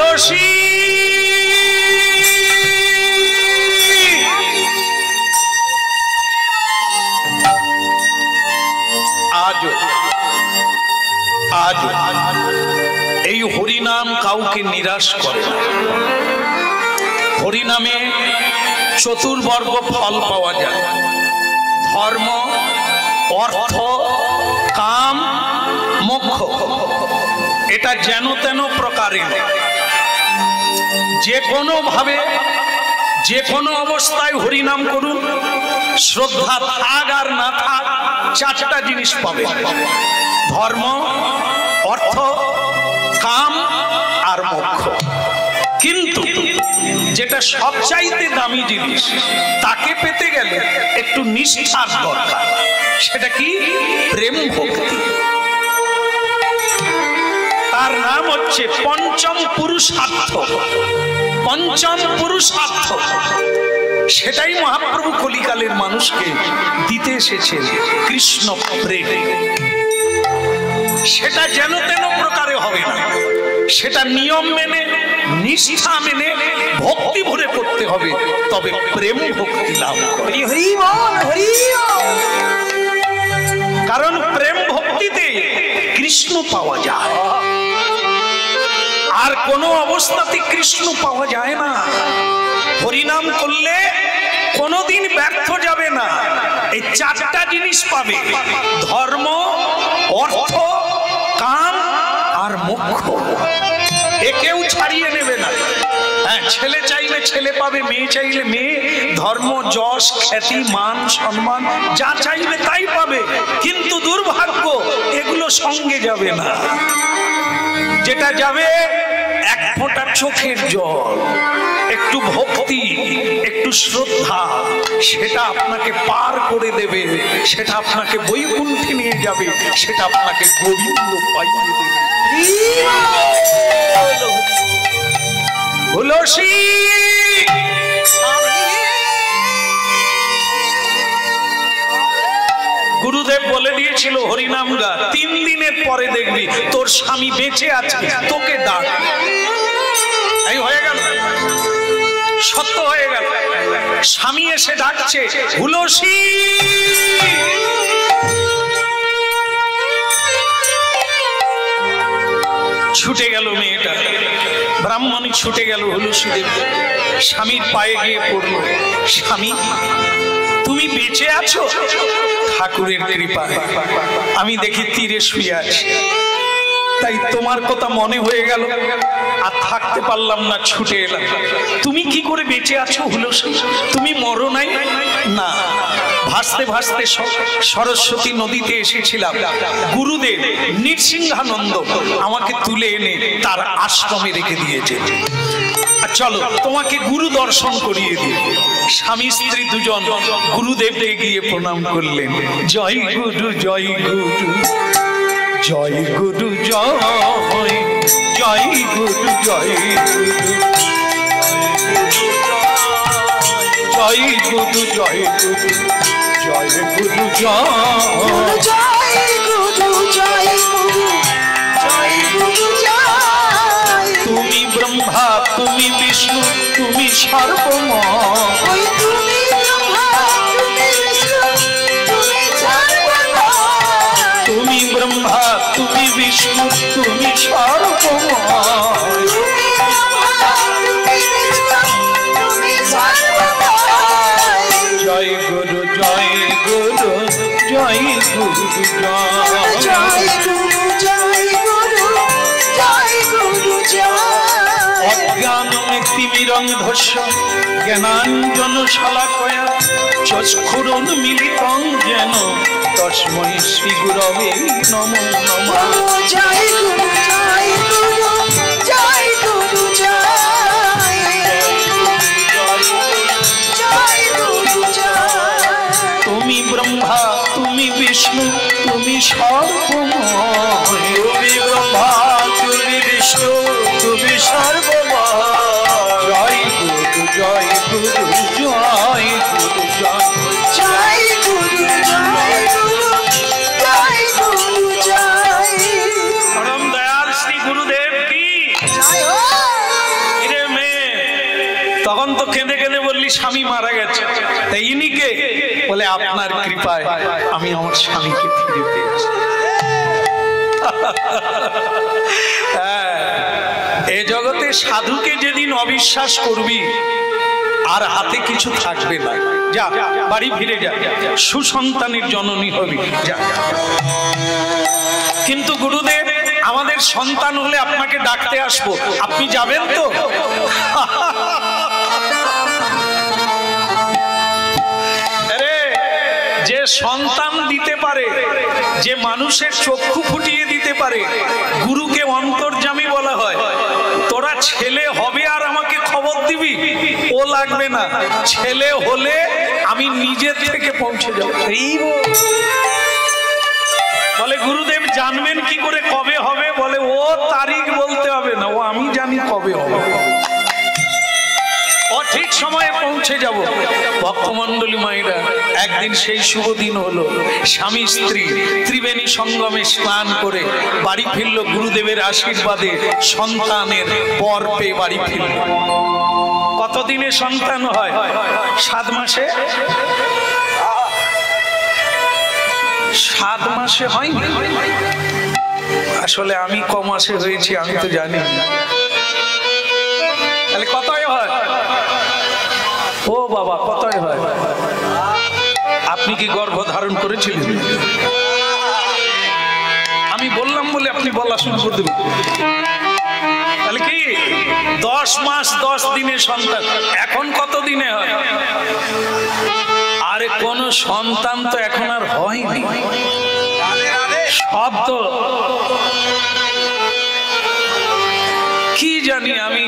হুলসী আজ এই হরিনাম কাউকে নিরাশ করে না। হরিনামে চতুর্বর্গ ফল পাওয়া যায়, ধর্ম, অর্থ, কাম, মোক্ষ। এটা যেন তেন প্রকারে যে কোনো ভাবে যে কোনো অবস্থায় হরিনাম করুন, শ্রদ্ধা থাক আর না থাক, চারটা জিনিস পাবে: ধর্ম, অর্থ, কাম আর মোক্ষ। কিন্তু যেটা সবচাইতে দামি জিনিস, তাকে পেতে গেলে একটু নিষ্ঠার দরকার। সেটা কি? প্রেম ভক্তি। তার নাম হচ্ছে পঞ্চম পুরুষার্থ। পঞ্চম পুরুষার্থ সেটাই মহাপ্রভু কলিকালের মানুষকে দিতে এসেছে, কৃষ্ণ প্রেম। সেটা যেন তেন প্রকারে হবে না, সেটা নিয়ম মেনে, নিষ্ঠা মেনে, ভক্তি ভরে করতে হবে, তবে প্রেম ভক্তি লাভ করে। কারণ প্রেম ভক্তিতে কৃষ্ণ পাওয়া যায়, আর কোনো অবস্থাতে কৃষ্ণ পাওয়া যায় না। হরিনাম করলে কোনোদিন ব্যর্থ যাবে না। এই চারটা জিনিস পাবে: ধর্ম, অর্থ, কাম আর মোক্ষ। একেও ছাড়িয়ে নেবে না। হ্যাঁ, ছেলে চাইলে ছেলে পাবে, মেয়ে চাইলে মেয়ে, ধর্ম, যশ, খ্যাতি, মান, সম্মান যা চাইবে তাই পাবে। কিন্তু দুর্ভাগ্য, এগুলো সঙ্গে যাবে না। যেটা যাবে এক ফোঁটা চোখের জল, একটু ভক্তি, একটু শ্রদ্ধা, সেটা আপনাকে পার করে দেবে, সেটা আপনাকে বৈকুণ্ঠে নিয়ে যাবে, সেটা আপনাকে গোবিন্দ পাইয়ে দেবে। হুলসী গুরুদেব বলে দিয়েছিল, হরিনাম গা, 3 দিনের পরে দেখবি তোর স্বামী বেঁচে আছে, তোকে ডাক। এই হয়ে গেল, সত্য হয়ে গেল। স্বামী এসে ডাকছে, হুলসী। ছুটে গেল মেয়েটা, ব্রাহ্মণী ছুটে গেল হুলসী দেব, স্বামীর পায়ে গিয়ে পড়ল। স্বামী, তুমি বেঁচে আছো? ঠাকুরের কৃপায় আমি দেখি তীরে শুয়ে আছি, তাই তোমার কথা মনে হয়ে গেল, আর থাকতে পারলাম না, ছুটে এলাম। তুমি কি করে বেঁচে আছো হুলসী? তুমি মরো নাই? না, ভাসতে ভাসতে সরস্বতী নদীতে এসেছিলাম। গুরুদেব নৃসিংহানন্দ আমাকে তুলে এনে তার আশ্রমে রেখে দিয়েছে। চলো তোমাকে গুরু দর্শন করিয়ে দিই। স্বামী স্ত্রী দুজন গুরুদেবকে গিয়ে প্রণাম করলেন। জয় গুরু, জয় গুরু, জয় গুরু, জয় জয় গুরু, জয় গুরু, জয় গুরু, জয় গুরু, জয় গুরু, জয় গুরু, জয় গুরু, জয় গুরু, জয়। তুমি ব্রহ্মা, তুমি বিষ্ণু, তুমি সর্বময়। তুমি ব্রহ্মা, তুমি বিষ্ণু, তুমি সর্বময়। তুমি ব্রহ্মা, তুমি বিষ্ণু, তুমি সর্বময়। জয় গুরু, জয় গুরু, জয় গুরু, জয় গুরু, জয় গুরু, জয় গুরু, জয়। অজ্ঞান তিমিরন্ধস্য জ্ঞানাঞ্জন শলাকয়া চক্ষুরুন্মিলিতং যেন তস্मै শ্রী গুরবে নমো নমঃ। জয় গুরু, জয় গুরু, জয় গুরু, জয় জয় গুরু, জয়। তুমি ব্রহ্মা, তুমি বিষ্ণু, তুমি সর্বময়। তুমি ব্রহ্মা, তুমি বিষ্ণু, তুমি সর্বময়। জয় গুরু, জয় গুরু, জয় গুরু, জয় গুরু, জয় গুরু, জয় গুরু, জয়। পরম দয়াল শ্রী গুরুদেব কি তো কেঁদে কেঁদে বললি স্বামী মারা গেছে, তাই ইনি কে? বলে আপনার কৃপায় আমি আমার স্বামীকে ফিরে পেয়েছি। এ জগতে সাধুকে যেদিন অবিশ্বাস করবি আর হাতে কিছু থাকবে না, যা বাড়ি ফিরে যা, সুসন্তানের জননী হবি, যা। কিন্তু গুরুদেব আমাদের সন্তান হলে আপনাকে ডাকতে আসবো, আপনি যাবেন তো? আরে যে সন্তান দিতে পারে, যে মানুষের চক্ষু ফুটিয়ে দিতে পারে, গুরুকে অন্তর্যামী বলা হয়। তোরা ছেলে হবে আর আমাকে খবর দিবি, ও লাগবে না। ছেলে হলে আমি নিজের থেকে পৌঁছে যাব। বলে গুরুদেব জানবেন কি করে কবে হবে? বলে ও তারিখ বলতে হবে না, ও আমি জানি কবে হবে, ও ঠিক সময়ে পৌঁছে যাব। ভক্তমণ্ডলী মায়েরা, একদিন সেই শুভ দিন হলো, স্বামী স্ত্রী ত্রিবেণী সঙ্গমে স্নান করে বাড়ি ফিরল। গুরুদেবের আশীর্বাদে সন্তানের বর পেয়ে বাড়ি ফিরল। কতদিনে সন্তান হয়? 7 মাসে। 7 মাসে হয় না, আসলে আমি ক মাসে হয়েছি আমি তো জানি। তাহলে কতই হয়? ও বাবা, কতই হয়? আপনি কি গর্ভ ধারণ করেছিলেন? আমি বললাম বলে আপনি বলা শুরু করে দেবেন। তাহলে কি 10 মাস 10 দিনে সন্তান। এখন কত দিনে হয়? আরে কোন সন্তান তো এখন আর হয়নি, সব তো কি জানি। আমি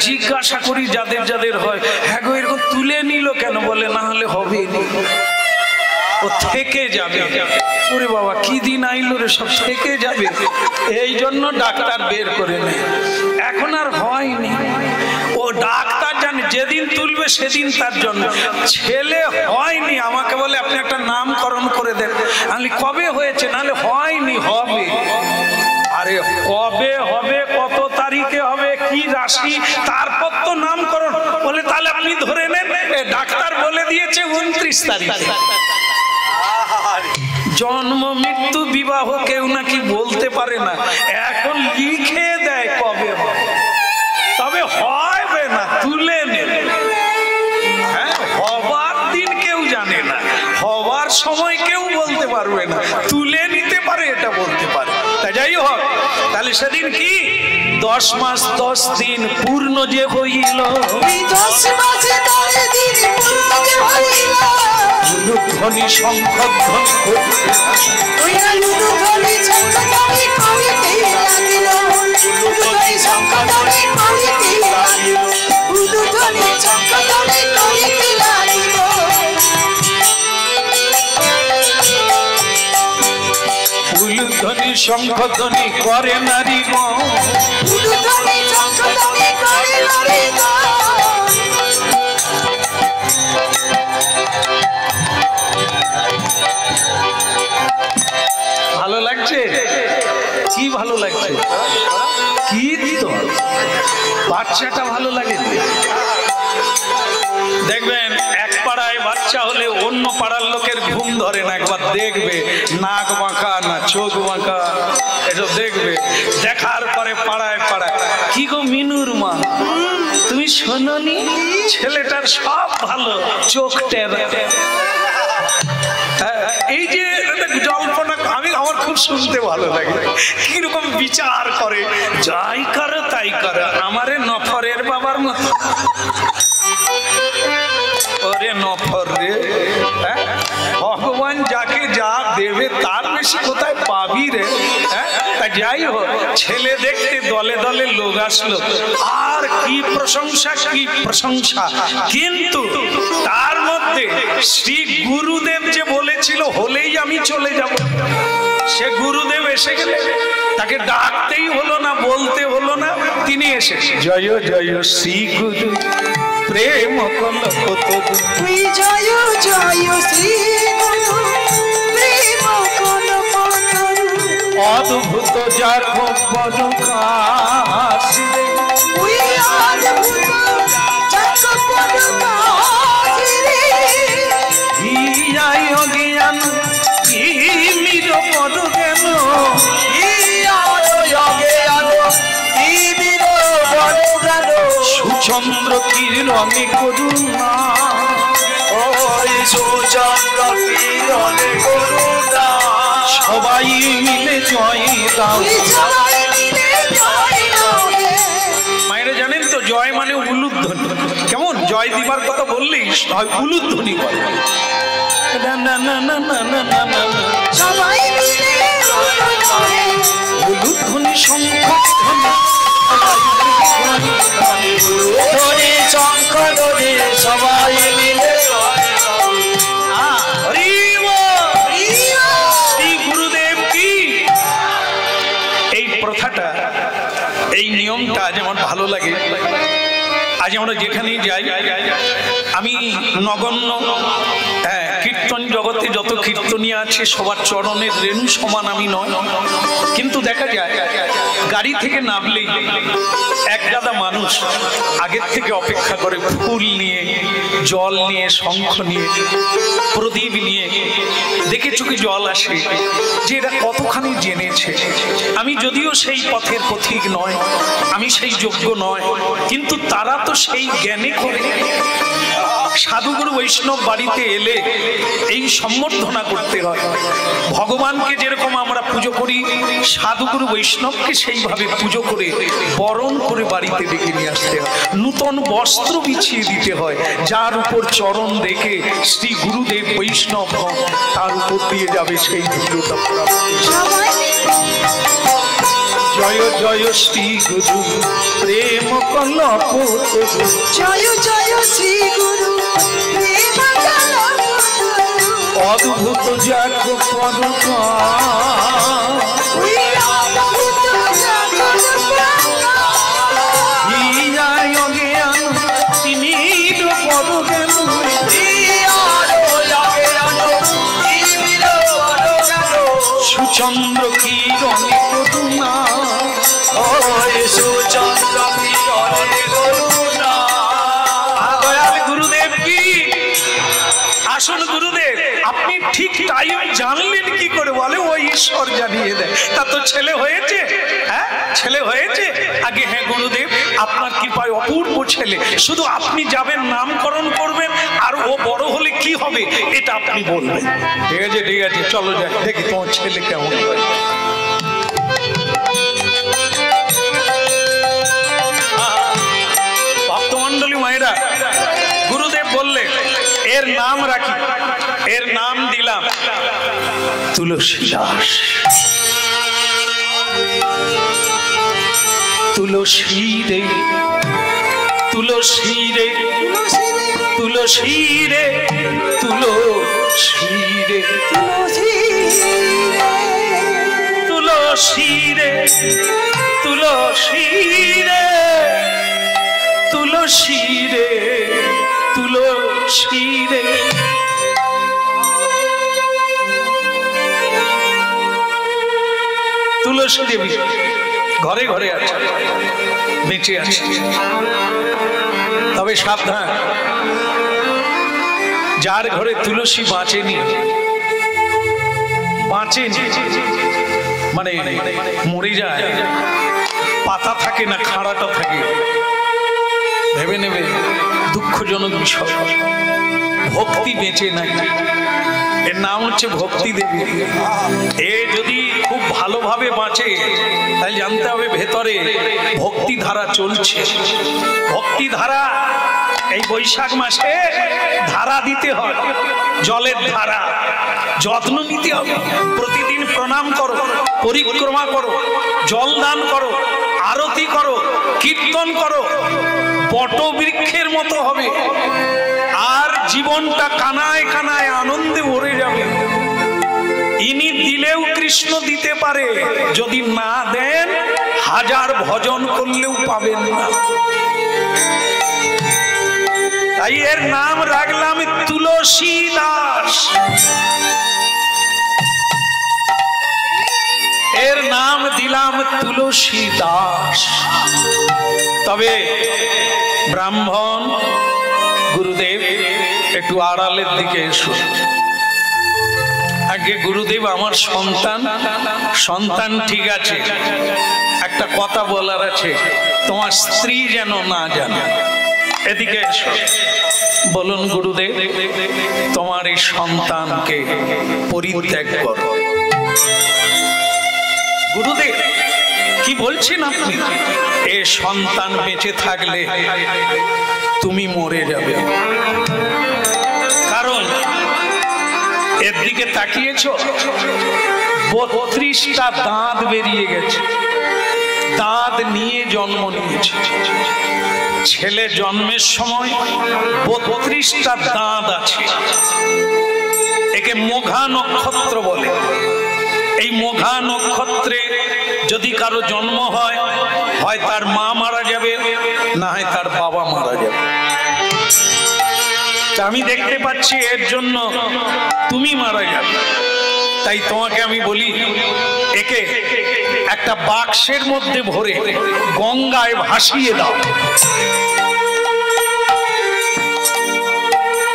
জিজ্ঞাসা করি যাদের যাদের হয়, হ্যাঁ গো এরকম তুলে নিল কেন? বলে না হলে হবে, ও থেকে যাবে। ওরে বাবা কি দিন আইলো রে, সব থেকে যাবে, এই জন্য ডাক্তার বের করে নেয়। এখন আর হয়নি, ও ডাক্তার জানে যেদিন তুলবে সেদিন তার জন্য। ছেলে হয়নি, আমাকে বলে আপনি একটা নামকরণ করে দেন। আমি কবে হয়েছে? নাহলে হয়নি, হবে। আরে কবে হবে, কত তারিখে হবে, কি রাশি, তারপর তো নামকরণ। বলে তাহলে আপনি ধরে নেন ডাক্তার বলে দিয়েছে 29 তারিখে। জন্ম মৃত্যু বিবাহ কেউ নাকি বলতে পারে না, এখন লিখে দেয় কবে হবে, তবে হবে না, তুলে নেবে। হ্যাঁ, হবার দিন কেউ জানে না, হবার সময় কেউ বলতে পারবে না, তুলে নিতে পারে এটা বলতে পারে। তা যাই হোক, তাহলে সেদিন কি 10 মাস 10 দিন পূর্ণ যে হইল, 10 মাস 10 দিন পূর্ণ যে হইল, ধ্বনি শঙ্খধ্বনি করিতে ধ্বনি শঙ্খধ্বনি করিতে লাগিল, ধ্বনি শঙ্খধ্বনি করিতে লাগিল, ধ্বনি শঙ্খধ্বনি করিতে লাগিল। ধ্বনি শঙ্খধ্বনি করে নারী গণ, ধ্বনি শঙ্খধ্বনি করে নারী গণ। ভালো লাগছে? কি ভালো লাগছে? কি দিত বাচ্চাটা ভালো লাগে? দেখবেন এক পাড়ায় বাচ্চা হলে অন্য পাড়ার লোকের ঘুম ধরে না, একবার দেখবে নাক বাঁকা না চোখ বাঁকা, এসব দেখবে। দেখার পরে পাড়ায় পাড়ায়, কি গো মিনুর মা, তুমি শোনোনি ছেলেটার সব ভালো, চোখ টেরা। এই যে জল্পনা আমার খুব শুনতে ভালো লাগে, কিরকম বিচার করে, যাই করে তাই করে, আমারে নফরের বাবার মতো। ওরে নফর রে, ভগবান যাকে যা দেবে তার বেশি কোথায় পাবি রে। তা যাই হোক, ছেলে দেখতে দলে দলে লোক আসলো, আর কি প্রশংসা, কি প্রশংসা। কিন্তু তার মধ্যে শ্রী গুরুদেব যে বলেছিল হলেই আমি চলে যাব, সে গুরুদেব এসে গেলে তাকে ডাকতেই হলো না, বলতে হলো না, তিনি এসে জয় জয় শ্রী গুরু প্রেম কলপত, জয় জয় শ্রী গুরু প্রেম কলপত, অদ্ভুত যার পদকাশ, অদ্ভুত যার পদকাশ, সুচন্দ্র কিরণে করুণা, ওই সুচন্দ্র কিরণে করুণা, সবাই মিলে জয় দাও। মায়েরা জানেন তো জয় মানে উলুধ্বনি। কেমন জয় দিবার কথা বললেই হয় উলুধ্বনি করে। উলুধ্বনি শঙ্খ ধ্বনি শঙ্খ ধ্বনি সবাই মিলে শ্রী গুরুদেব কি। এই প্রথাটা, এই নিয়মটা আজ আমার ভালো লাগে। আজ আমরা যেখানেই যাই, আমি নগণ্য কীর্তন জগতে যত কীর্তনীয় আছে সবার চরণের রেণু সমান আমি নয়, কিন্তু দেখা যায় গাড়ি থেকে নামলেই এক গাদা মানুষ আগের থেকে অপেক্ষা করে ফুল নিয়ে, জল নিয়ে, শঙ্খ নিয়ে, প্রদীপ নিয়ে। দেখে চোখে জল আসে যে এরা কতখানি জেনেছে। আমি যদিও সেই পথের পথিক নয়, আমি সেই যোগ্য নয়, কিন্তু তারা তো সেই জ্ঞানে করে। সাধুগুরু বৈষ্ণব বাড়িতে এলে এই সম্বর্ধনা করতে হয়। ভগবানকে যেরকম আমরা পুজো করি, সাধুগুরু বৈষ্ণবকে সেইভাবে পুজো করে বরণ করে বাড়িতে ডেকে নিয়ে আসতে হয়। নূতন বস্ত্র বিছিয়ে দিতে হয়, যার উপর চরণ রেখে শ্রী গুরুদেব বৈষ্ণব তার উপর দিয়ে যাবে সেই ধীরতা প্রাপ্তি। জয় জয় শ্রী গুরু প্রেম কল্লপ, জয় জয় শ্রী গুরু প্রেম কল্লপ, অদ্ভুত জাগ সুচন্দ্র কিরণে করুণা, সুচন্দ্র কিরণে করুণা। দয়াল গুরুদেব কি। আসুন গুরুদেব, আপনি ঠিক টাইম জানলেন কি করে? বলে ওই ঈশ্বর জানিয়ে দেয়। তা তো ছেলে হয়েছে, হ্যাঁ ছেলে হয়েছে। আগে হ্যাঁ গুরুদেব, আপনার কৃপায় অপূর্ব ছেলে, শুধু আপনি যাবেন নামকরণ করবেন, আর ও বড় হলে কি হবে এটা আপনি বলবেন। ঠিক আছে ঠিক আছে, চলো যাই দেখি তোমার ছেলে কেমন হয়। ভক্তমণ্ডলী মায়েরা, গুরুদেব বললেন এর নাম রাখি, এর নাম দিলাম তুলসী দাস। তুলসী রে তুলসী রে তুলসী রে তুলসী রে তুলসী রে তুলসী রে তুলসী রে তুলসী রে। তুলসী দেবী ঘরে ঘরে আছে, বেঁচে আছে, তবে সাবধান, যার ঘরে তুলসী বাঁচেনি মানে মরে যায়, পাতা থাকে না খাড়াটা থাকে, ভেবে নেবে দুঃখজনক বিষয়। ভক্তি বেঁচে নাই, এর নাম হচ্ছে ভক্তি দেবী। এ যদি খুব ভালোভাবে বাঁচে তাহলে জানতে হবে ভেতরে ভক্তি ধারা চলছে। ভক্তি ধারা এই বৈশাখ মাসে ধারা দিতে হয়, জলের ধারা, যত্ন নিতে হবে। প্রতিদিন প্রণাম করো, পরিক্রমা করো, জল দান করো, আরতি করো, কীর্তন করো, বটবৃক্ষের মতো হবে। আর জীবনটা কানায় কানায় আনন্দে ভরে যাবে। ইনি দিলেও কৃষ্ণ দিতে পারে, যদি না দেন হাজার ভজন করলেও পাবেন না। তাই এর নাম রাখলাম তুলসী দাস। এর নাম দিলাম তুলসী দাস। তবে ব্রাহ্মণ গুরুদেব একটু আড়ালের দিকে এসো। আগে গুরুদেব আমার সন্তান ঠিক আছে, একটা কথা বলার আছে, তোমার স্ত্রী যেন না জানে। এদিকে এসো। বলুন গুরুদেব, তোমার এই সন্তানকে পরিত্যাগ করো। গুরুদেব কি বলছেন আপনি? এ সন্তান বেঁচে থাকলে তুমি মরে যাবে। কারণ এর দিকে তাকিয়েছো, 32টা দাঁত বেরিয়ে গেছে, দাঁত নিয়ে জন্ম নিয়েছে। ছেলে জন্মের সময় 32টা দাঁত আছে। একে মোঘা নক্ষত্র বলে। এই মোঘা নক্ষত্রে যদি কারো জন্ম হয়, হয় তার মা মারা যাবে, না হয় তার বাবা মারা যাবে। আমি দেখতে পাচ্ছি এর জন্য তুমি মারা যাবে। তাই তোমাকে আমি বলি, একে একটা বাক্সের মধ্যে ভরে গঙ্গায় ভাসিয়ে দাও।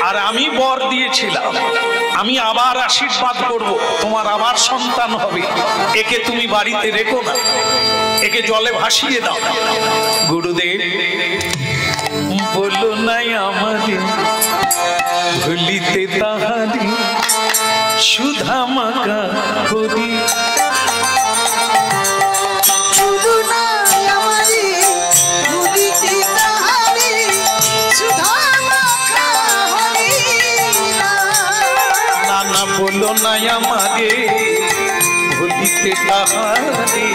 আর আমি বর দিয়েছিলাম, আমি আবার আশীর্বাদ করব, তোমার আবার সন্তান হবে। একে তুমি বাড়িতে রেখো না, একে জলে ভাসিয়ে দাও। গুরুদেব বলো নাই আমাদের ভুলিতে তাহারি সুধা মাকা করি। নানা বলো নাই আমাকে ভুলিতে তাহারি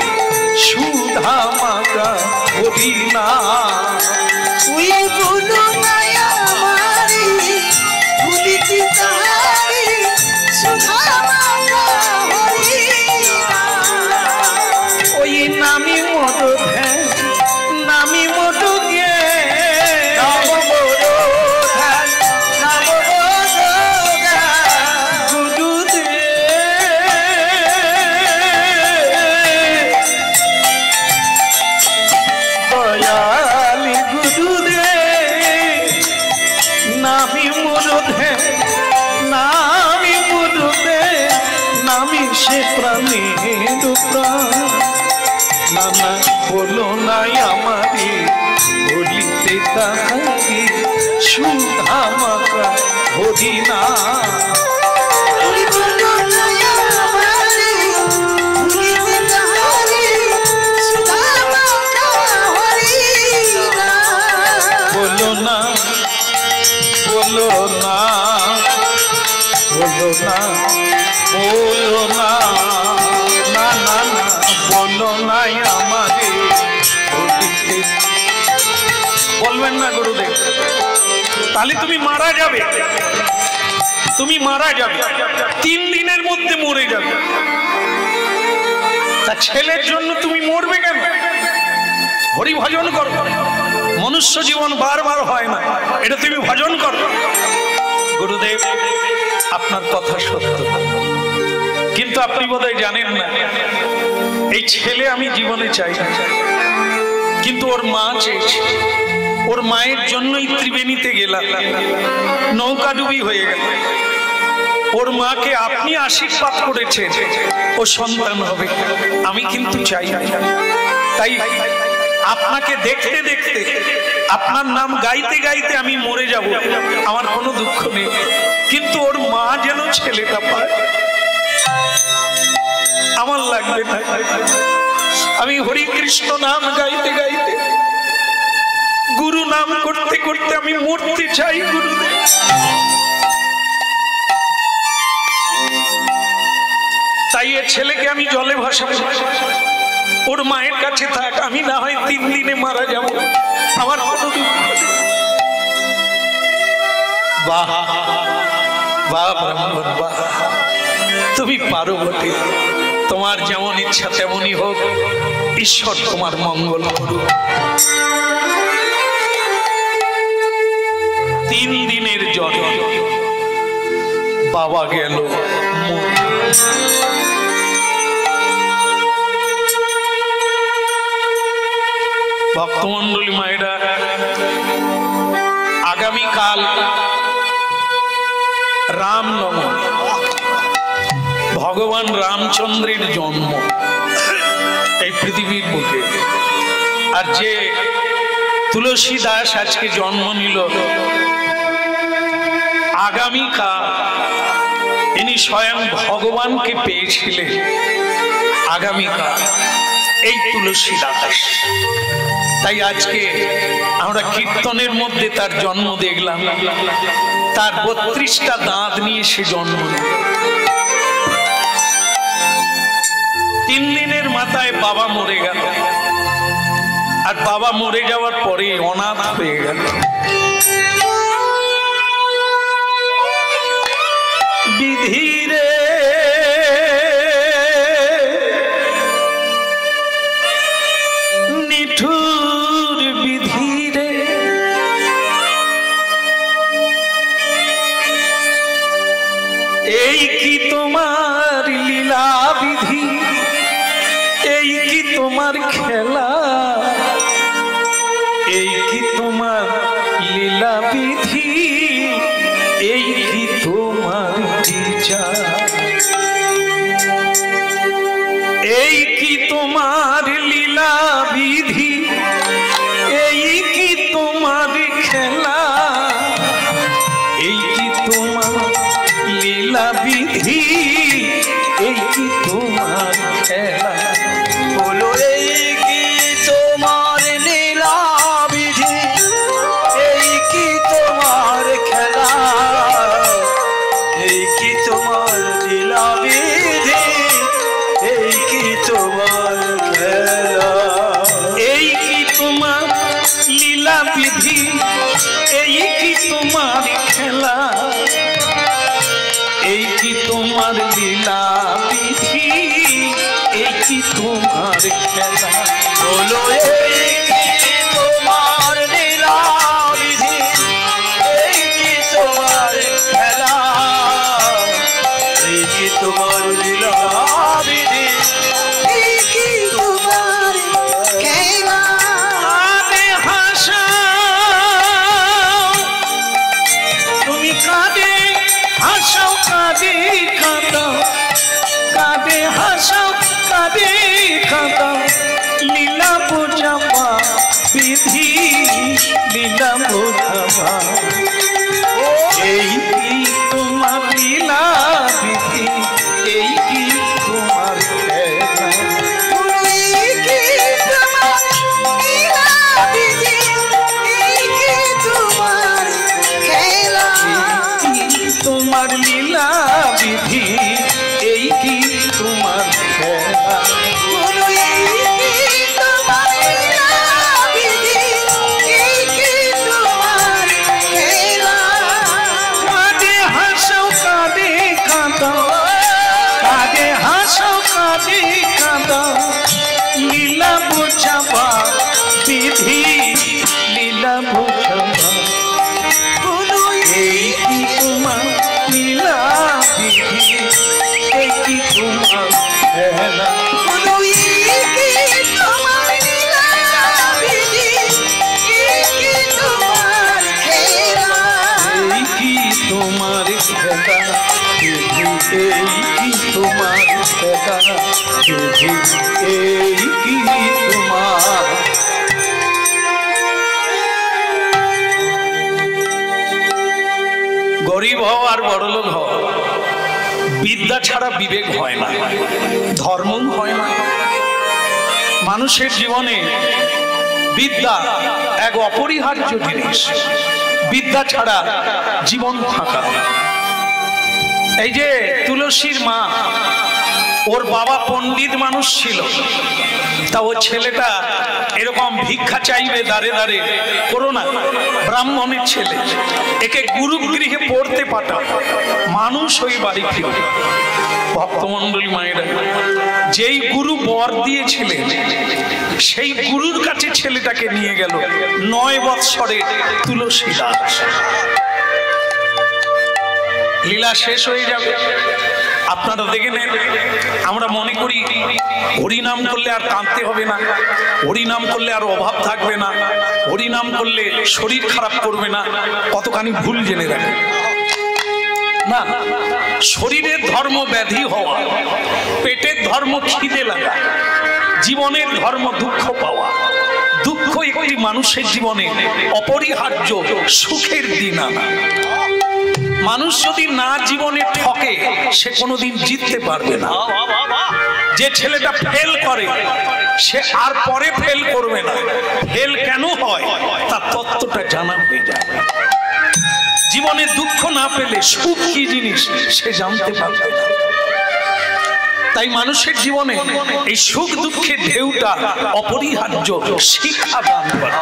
সুধা মাকা করি না। ওই নামি মতো ধ্যান, নামি মতো গে দয়ালি গুরুদে, নামি মরুদে, নামি মরুদে, নামি সে প্রাণের প্রাণ। নানা বলো নাই আমারে বলিতে তাহারি সুধা মাকা হরি না। বলো না, বলো না, বলো না, বলো না, না না না, বলো নাই আমারে বলিতে। বলবেন না গুরুদেব, তাহলে তুমি মারা যাবে, তুমি মারা যাবে, 3 দিনের মধ্যে মরে যাবে। তা ছেলের জন্য তুমি মরবে কেন? হরি ভজন করো। মনুষ্য জীবন বারবার হয় না, এটা তুমি ভজন করো। গুরুদেব আপনার কথা সত্য, কিন্তু আপনি বোধহয় জানেন না, এই ছেলে আমি জীবনে চাই না, কিন্তু ওর মা চেয়েছে। ওর মায়ের জন্যই ত্রিবেণীতে গেলাম, নৌকা ডুবি হয়ে গেল। ওর মাকে আপনি আশীর্বাদ করেছেন ও সন্তান হবে, আমি কিন্তু চাই না। তাই আপনাকে দেখতে দেখতে, আপনার নাম গাইতে গাইতে আমি মরে যাব, আমার কোনো দুঃখ নেই, কিন্তু ওর মা যেন ছেলেটা পায়, আমার লাগবে না। আমি হরি কৃষ্ণ নাম গাইতে গাইতে, গুরু নাম করতে করতে আমি মরতে চাই। গুরুদেব তাই এ ছেলেকে আমি জলে ভাসাবো, ওর মায়ের কাছে থাক, আমি না হয় 3 দিনে মারা যাব, আমার কোনো দুঃখ নেই। বাহ বাহ ব্রাহ্মণ বাহ, তুমি পারো বটে, তোমার যেমন ইচ্ছা তেমনই হোক, ঈশ্বর তোমার মঙ্গল করুক। 3 দিনের জ্বরে বাবা গেল। ভক্তমন্ডলী মায়েরা, আগামীকাল রামনবমী, ভগবান রামচন্দ্রের জন্ম। এই পৃথিবীর বুকে। আর যে তুলসী দাস আজকে জন্ম নিল, আগামীকাল ইনি স্বয়ং ভগবানকে পেয়েছিলেন। আগামীকাল এই তুলসী দাস, তাই আজকে আমরা কীর্তনের মধ্যে তার জন্ম দেখলাম। তার 32টা দাঁত নিয়ে সে জন্ম নিল। 3 দিনের মাথায় বাবা মরে গেল, আর বাবা মরে যাওয়ার পরে অনাথ হয়ে গেল। বিধিরে নিঠুর বিধিরে, এই কি তোমার লীলা বিধি, এই কি তোমার খেলা, এই কি তোমার লীলা বিধি, এই কি তোমার বিচার, এই কি তোমার লীলা বিধি, এই কি তোমার খেলা, এই কি তোমার লীলা বিধি, এই কি তোমার খেলা। বলো এই কি তোমার লীলা বিধি, এই কি তোমার খেলা, এই কি তোমার লীলা বিধি, এই কি তোমার খেলা, এই কি তোমার লীলা বিধি, এই কি তোমার খেলা, এই কি তোমার লীলা বিধি, এই কি তোমার খেলা। বলো এই কি তোমার লীলা বিধি, এই কি তোমার খেলা, এই কি তোমার লীলা বিধি, এই কি তোমার খেলা। কাঁদে হাসাও তুমি, কাঁদে হাসাও, কাঁদে কাঁদাও, কাঁদে হাসাও, কাঁদে কাঁদাও, লীলা বোঝাবা বিধি, লীলা বোঝাবা। এই কি তোমার লীলা বিধি, এই কি তোমার খেলা। এই কি তোমার লীলা বিধি, এই কি তোমার খেলা। তোমার লীলা বিধি, এই কি তোমার খেলা। বলো এই কি তোমার লীলা বিধি, এই কি তোমার খেলা। কাঁদে হাসাও, কাঁদে কাঁদাও, কাঁদে হাসাও, কাঁদে কাঁদাও, লীলা বোঝাবা বিধি, লীলা বোঝাবা। বলো এই কি তোমার লীলা বিধি, এই কি তোমার খেলা। বলো এই কি তোমার লীলা বিধি, এই কি তোমার খেলা। এই কি তোমার খেলা বিধি, এই কি তোমার খেলা বিধি, এই কি তোমার। গরিব হও আর বড়লোক হও, বিদ্যা ছাড়া বিবেক হয় না, ধর্ম হয় না। মানুষের জীবনে বিদ্যা এক অপরিহার্য জিনিস, বিদ্যা ছাড়া জীবন ফাঁকা। এই যে তুলসীর মা, ওর বাবা পণ্ডিত মানুষ ছিল, তা ও ছেলেটা এরকম ভিক্ষা চাইবে দাঁড়ে দাঁড়ে, করো না, ব্রাহ্মণের ছেলে, একে গুরুগৃহে পড়তে পাঠাও, মানুষ ওই বাড়ি ফিরবে। ভক্তমণ্ডলী মায়েরা, যেই গুরু বর দিয়েছিলেন সেই গুরুর কাছে ছেলেটাকে নিয়ে গেল 9 বৎসরে তুলসী দাস। লীলা শেষ হয়ে যাবে, আপনারা দেখে নেন। আমরা মনে করি হরিনাম করলে আর কাঁদতে হবে না, হরিনাম করলে আর অভাব থাকবে না, হরিনাম করলে শরীর খারাপ করবে না। কতখানি ভুল জেনে রাখেন না। শরীরের ধর্ম ব্যাধি হওয়া, পেটের ধর্ম খিদে লাগা, জীবনের ধর্ম দুঃখ পাওয়া, দুঃখ দুঃখ একটি মানুষের জীবনে অপরিহার্য সুখের দিন আনা। মানুষ যদি না জীবনে ঠকে সে কোনোদিন জিততে পারবে না। যে ছেলেটা ফেল করে সে আর পরে ফেল করবে না। ফেল কেন হয় তার তত্ত্বটা জানা হয়ে যায়। জীবনে দুঃখ না পেলে সুখ কি জিনিস সে জানতে পারবে না। তাই মানুষের জীবনে এই সুখ দুঃখের ঢেউটা অপরিহার্য শিক্ষা দান করে।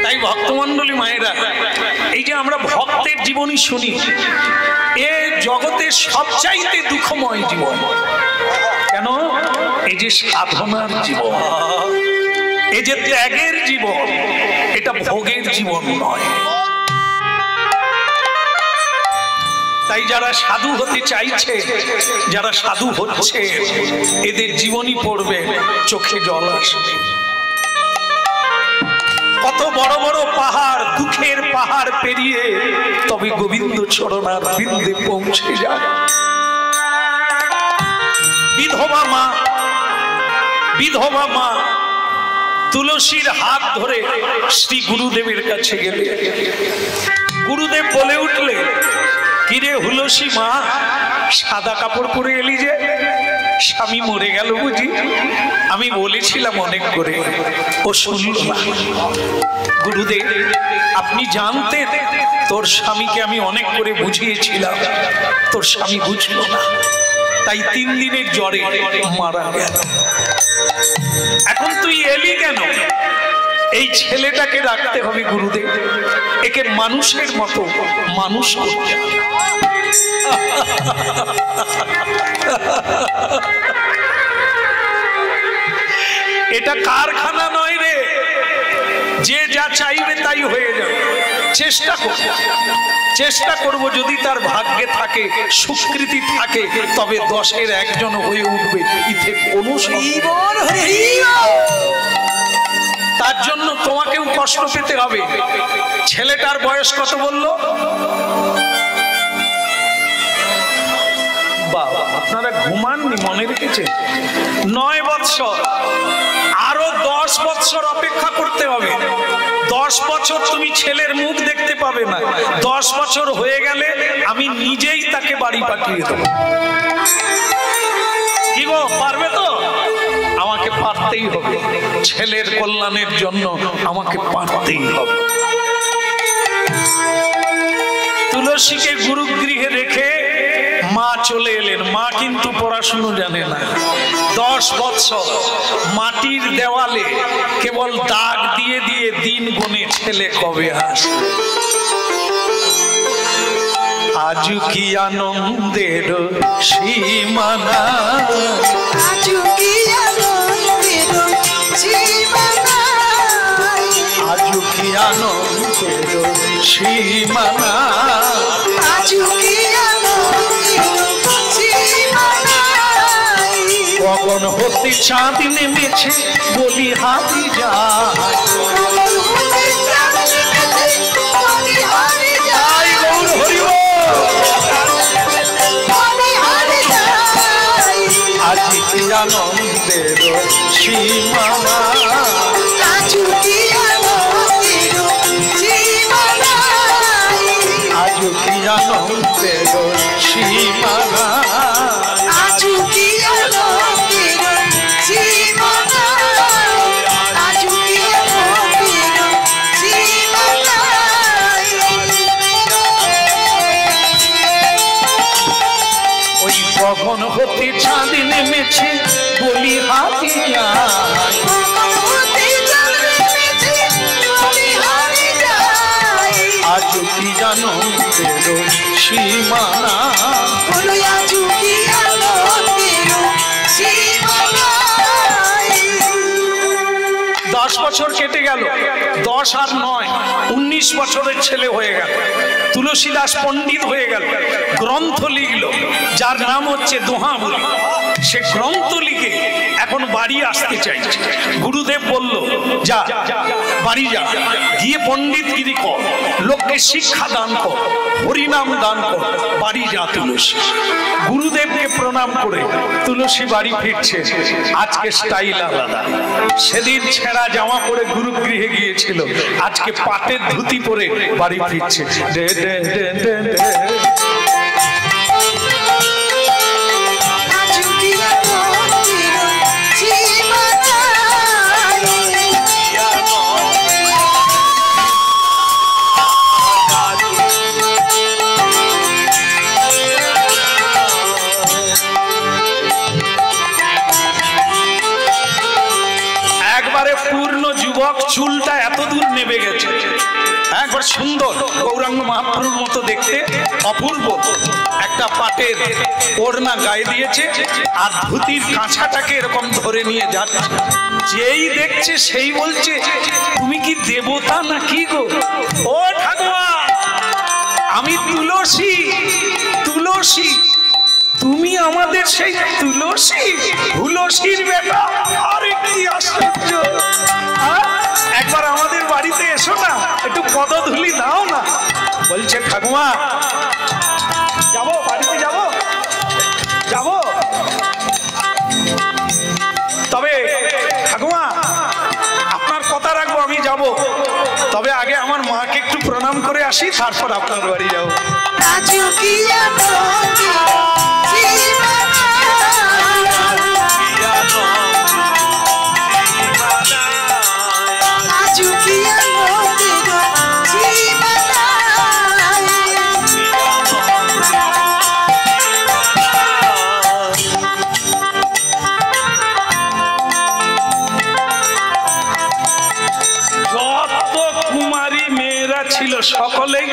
তাই ভক্তমণ্ডলী মায়েরা, এই যে আমরা ভক্তের জীবনী শুনি, এ জগতের সবচাইতে দুঃখময় জীবন। কেন? এই যে সাধনার জীবন, এই যে ত্যাগের জীবন, এটা ভোগের জীবন নয়। তাই যারা সাধু হতে চাইছে, যারা সাধু হচ্ছে, এদের জীবনী পড়বে চোখে জল আসবে। কত বড় বড় পাহাড়, দুঃখের পাহাড় পেরিয়ে তবে গোবিন্দ চরণার বিন্দে পৌঁছে যায়। বিধবা মা তুলসীর হাত ধরে শ্রী গুরুদেবের কাছে গেলে গুরুদেব বলে উঠলে, কিরে হুলসী মা, সাদা কাপড় পরে এলি যে? স্বামী মরে গেল বুঝি? আমি বলেছিলাম অনেক করে, ও শুনল না। গুরুদেব, আপনি জানতেন তোর স্বামীকে আমি অনেক করে বুঝিয়েছিলাম, তোর স্বামী বুঝল না, তাই 3 দিনের জ্বরে মারা গেল। এখন তুই এলি কেন? এই ছেলেটাকে রাখতে হবে গুরুদেব, একে মানুষের মতো মানুষ করতে হবে। এটা কারখানা নয় রে, যে যা চাইবে তাই হয়ে যাবে। চেষ্টা করব যদি তার ভাগ্যে থাকে, স্বীকৃতি থাকে, তবে 10-এর 1জন হয়ে উঠবে। ইতে কোনো তার জন্য তোমাকেও কষ্ট পেতে হবে। ছেলেটার বয়স কত বললো? বাবা, আপনারা ঘুমাননি, মনে রেখেছেন? 9 বৎসর। আরো 10 বৎসর অপেক্ষা করতে হবে। 10 বছর তুমি ছেলের মুখ দেখতে পাবে না। 10 বছর হয়ে গেলে আমি নিজেই তাকে বাড়ি পাঠিয়ে দেবো। কি গো, পারবে তো? আমাকে পারতেই হবে, ছেলের কল্যাণের জন্য আমাকে পারতেই হবে। তুলসীকে গুরুগৃহে রেখে মা চলে এলেন। মা কিন্তু পড়াশুনো জানে না। 10 বৎসর মাটির দেওয়ালে কেবল দাগ দিয়ে দিয়ে দিন গুনে ছেলে কবে আসে। আজ কি আনন্দের সীমানা, আজ কি আনন্দের সীমানা, আজ কি আনন্দের সীমানা, আজ কি আনন্দের সীমানা। গগন হতে চাঁদ নেমেছে বলি হাতি যায়, গগন হতে চাঁদ নেমেছে বলি হাতি যায়, গৌর হরি বল। বলি হাতি যায়। আজ কি আনন্দের সীমানা, আজ কি আনন্দের সীমানা, আজ কি আনন্দের সীমানা, আজ কি আনন্দের সীমানা, আজ কি আনন্দের সীমানা। ওই গগন হতে চাঁদ নেমেছে বলি হাতি যায়, হতে চাঁদ নেমেছে বলি হাতি যায়। আজ কি আনন্দের সীমানা, বলো আজ কি আনন্দের সীমানা। 10 বছর কেটে গেল। 10 আর 9, 19 বছরের ছেলে হয়ে গেল। তুলসীদাস পণ্ডিত হয়ে গেল, গ্রন্থ লিখল, যার নাম হচ্ছে দোহাবলী। সে গ্রন্থ লিখে এখন বাড়ি আসতে চাইছে। গুরুদেব বলল, যা বাড়ি যা, গিয়ে পণ্ডিতগিরি কর, লোককে শিক্ষা দান কর, হরিনাম দান কর, বাড়ি যা তুলসী। গুরুদেবকে প্রণাম করে তুলসী বাড়ি ফিরছে। আজকে স্টাইল আলাদা। সেদিন ছেঁড়া জামা পরে গুরুগৃহে গিয়েছিল, আজকে পাটের ধুতি পরে বাড়ি ফিরছে। Day day day day day. পূর্ণ যুবক, চুলটা এত দূর নেমে গেছে, একবার সুন্দর গৌরাঙ্গ মহাপ্রভুর মতো দেখতে, অপূর্ব একটা পাটের ওড়না গায়ে দিয়েছে, আর ধুতির কাঁচাটাকে এরকম ধরে নিয়ে যাচ্ছে। যেই দেখছে সেই বলছে, তুমি কি দেবতা না কি গো? ও ঠাকুমা, আমি তুলসী। তুলসী? তুমি আমাদের সেই তুলসী? তুলসীর বেটা? আরে কি আশ্চর্য! একবার আমাদের বাড়িতে এসো না, একটু পদধূলি দাও না। বলছে ঠাকুমা, যাবো, বাড়িতে যাবো, যাবো, তবে ঠাকুমা আপনার কথা রাখবো, আমি যাব, তবে আগে আমার মাকে একটু প্রণাম করে আসি, তারপর আপনার বাড়ি যাবো। যত কুমারী মেয়েরা ছিল সকলেই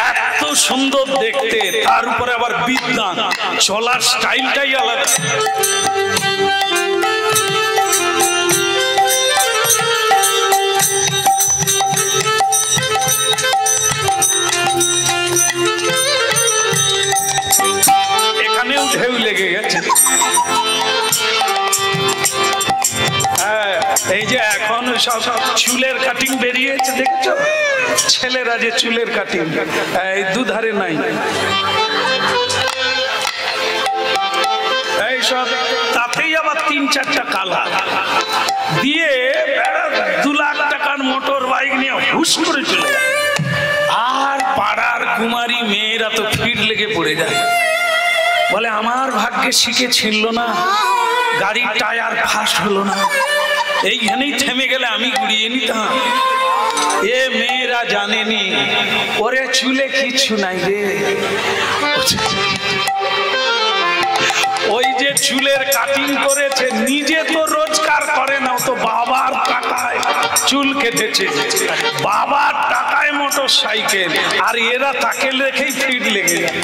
এত সুন্দর দেখতে, তার উপরে আবার বিদ্যা, চলার স্টাইলটাই আলাদা। এখানেও ঢেউ লেগে গেছে। হ্যাঁ, এই যে এখন সব চুলের কাটিং বেরিয়েছে, দেখছো? ছেলেরা যে চুলের কাটিং, এই দুধারে নাই, এই সব, তাতেই আবার 3-4টা কালার দিয়ে 2 লাখ টাকার মোটর বাইক নিয়ে হুশ করে চলে যায়। আর পাড়ার কুমারী মেয়েরা তো ফিট লেগে পড়ে যায়, বলে আমার ভাগ্যে শিখে ছিল না, গাড়ির টায়ার ফাস্ট হলো না, এইখানেই থেমে গেলে আমি গুড়িয়ে নিতাম। এ মেয়েরা জানেনি ওরে চুলে কিছু নাই রে, ওই যে চুলের কাটিং করেছে, নিজে তো রোজগার করে না, তো বাবার টাকায় চুল কেটেছে, বাবার টাকায় মোটর সাইকেল, আর এরা তাকে লেখেই ফিট লেগে যায়।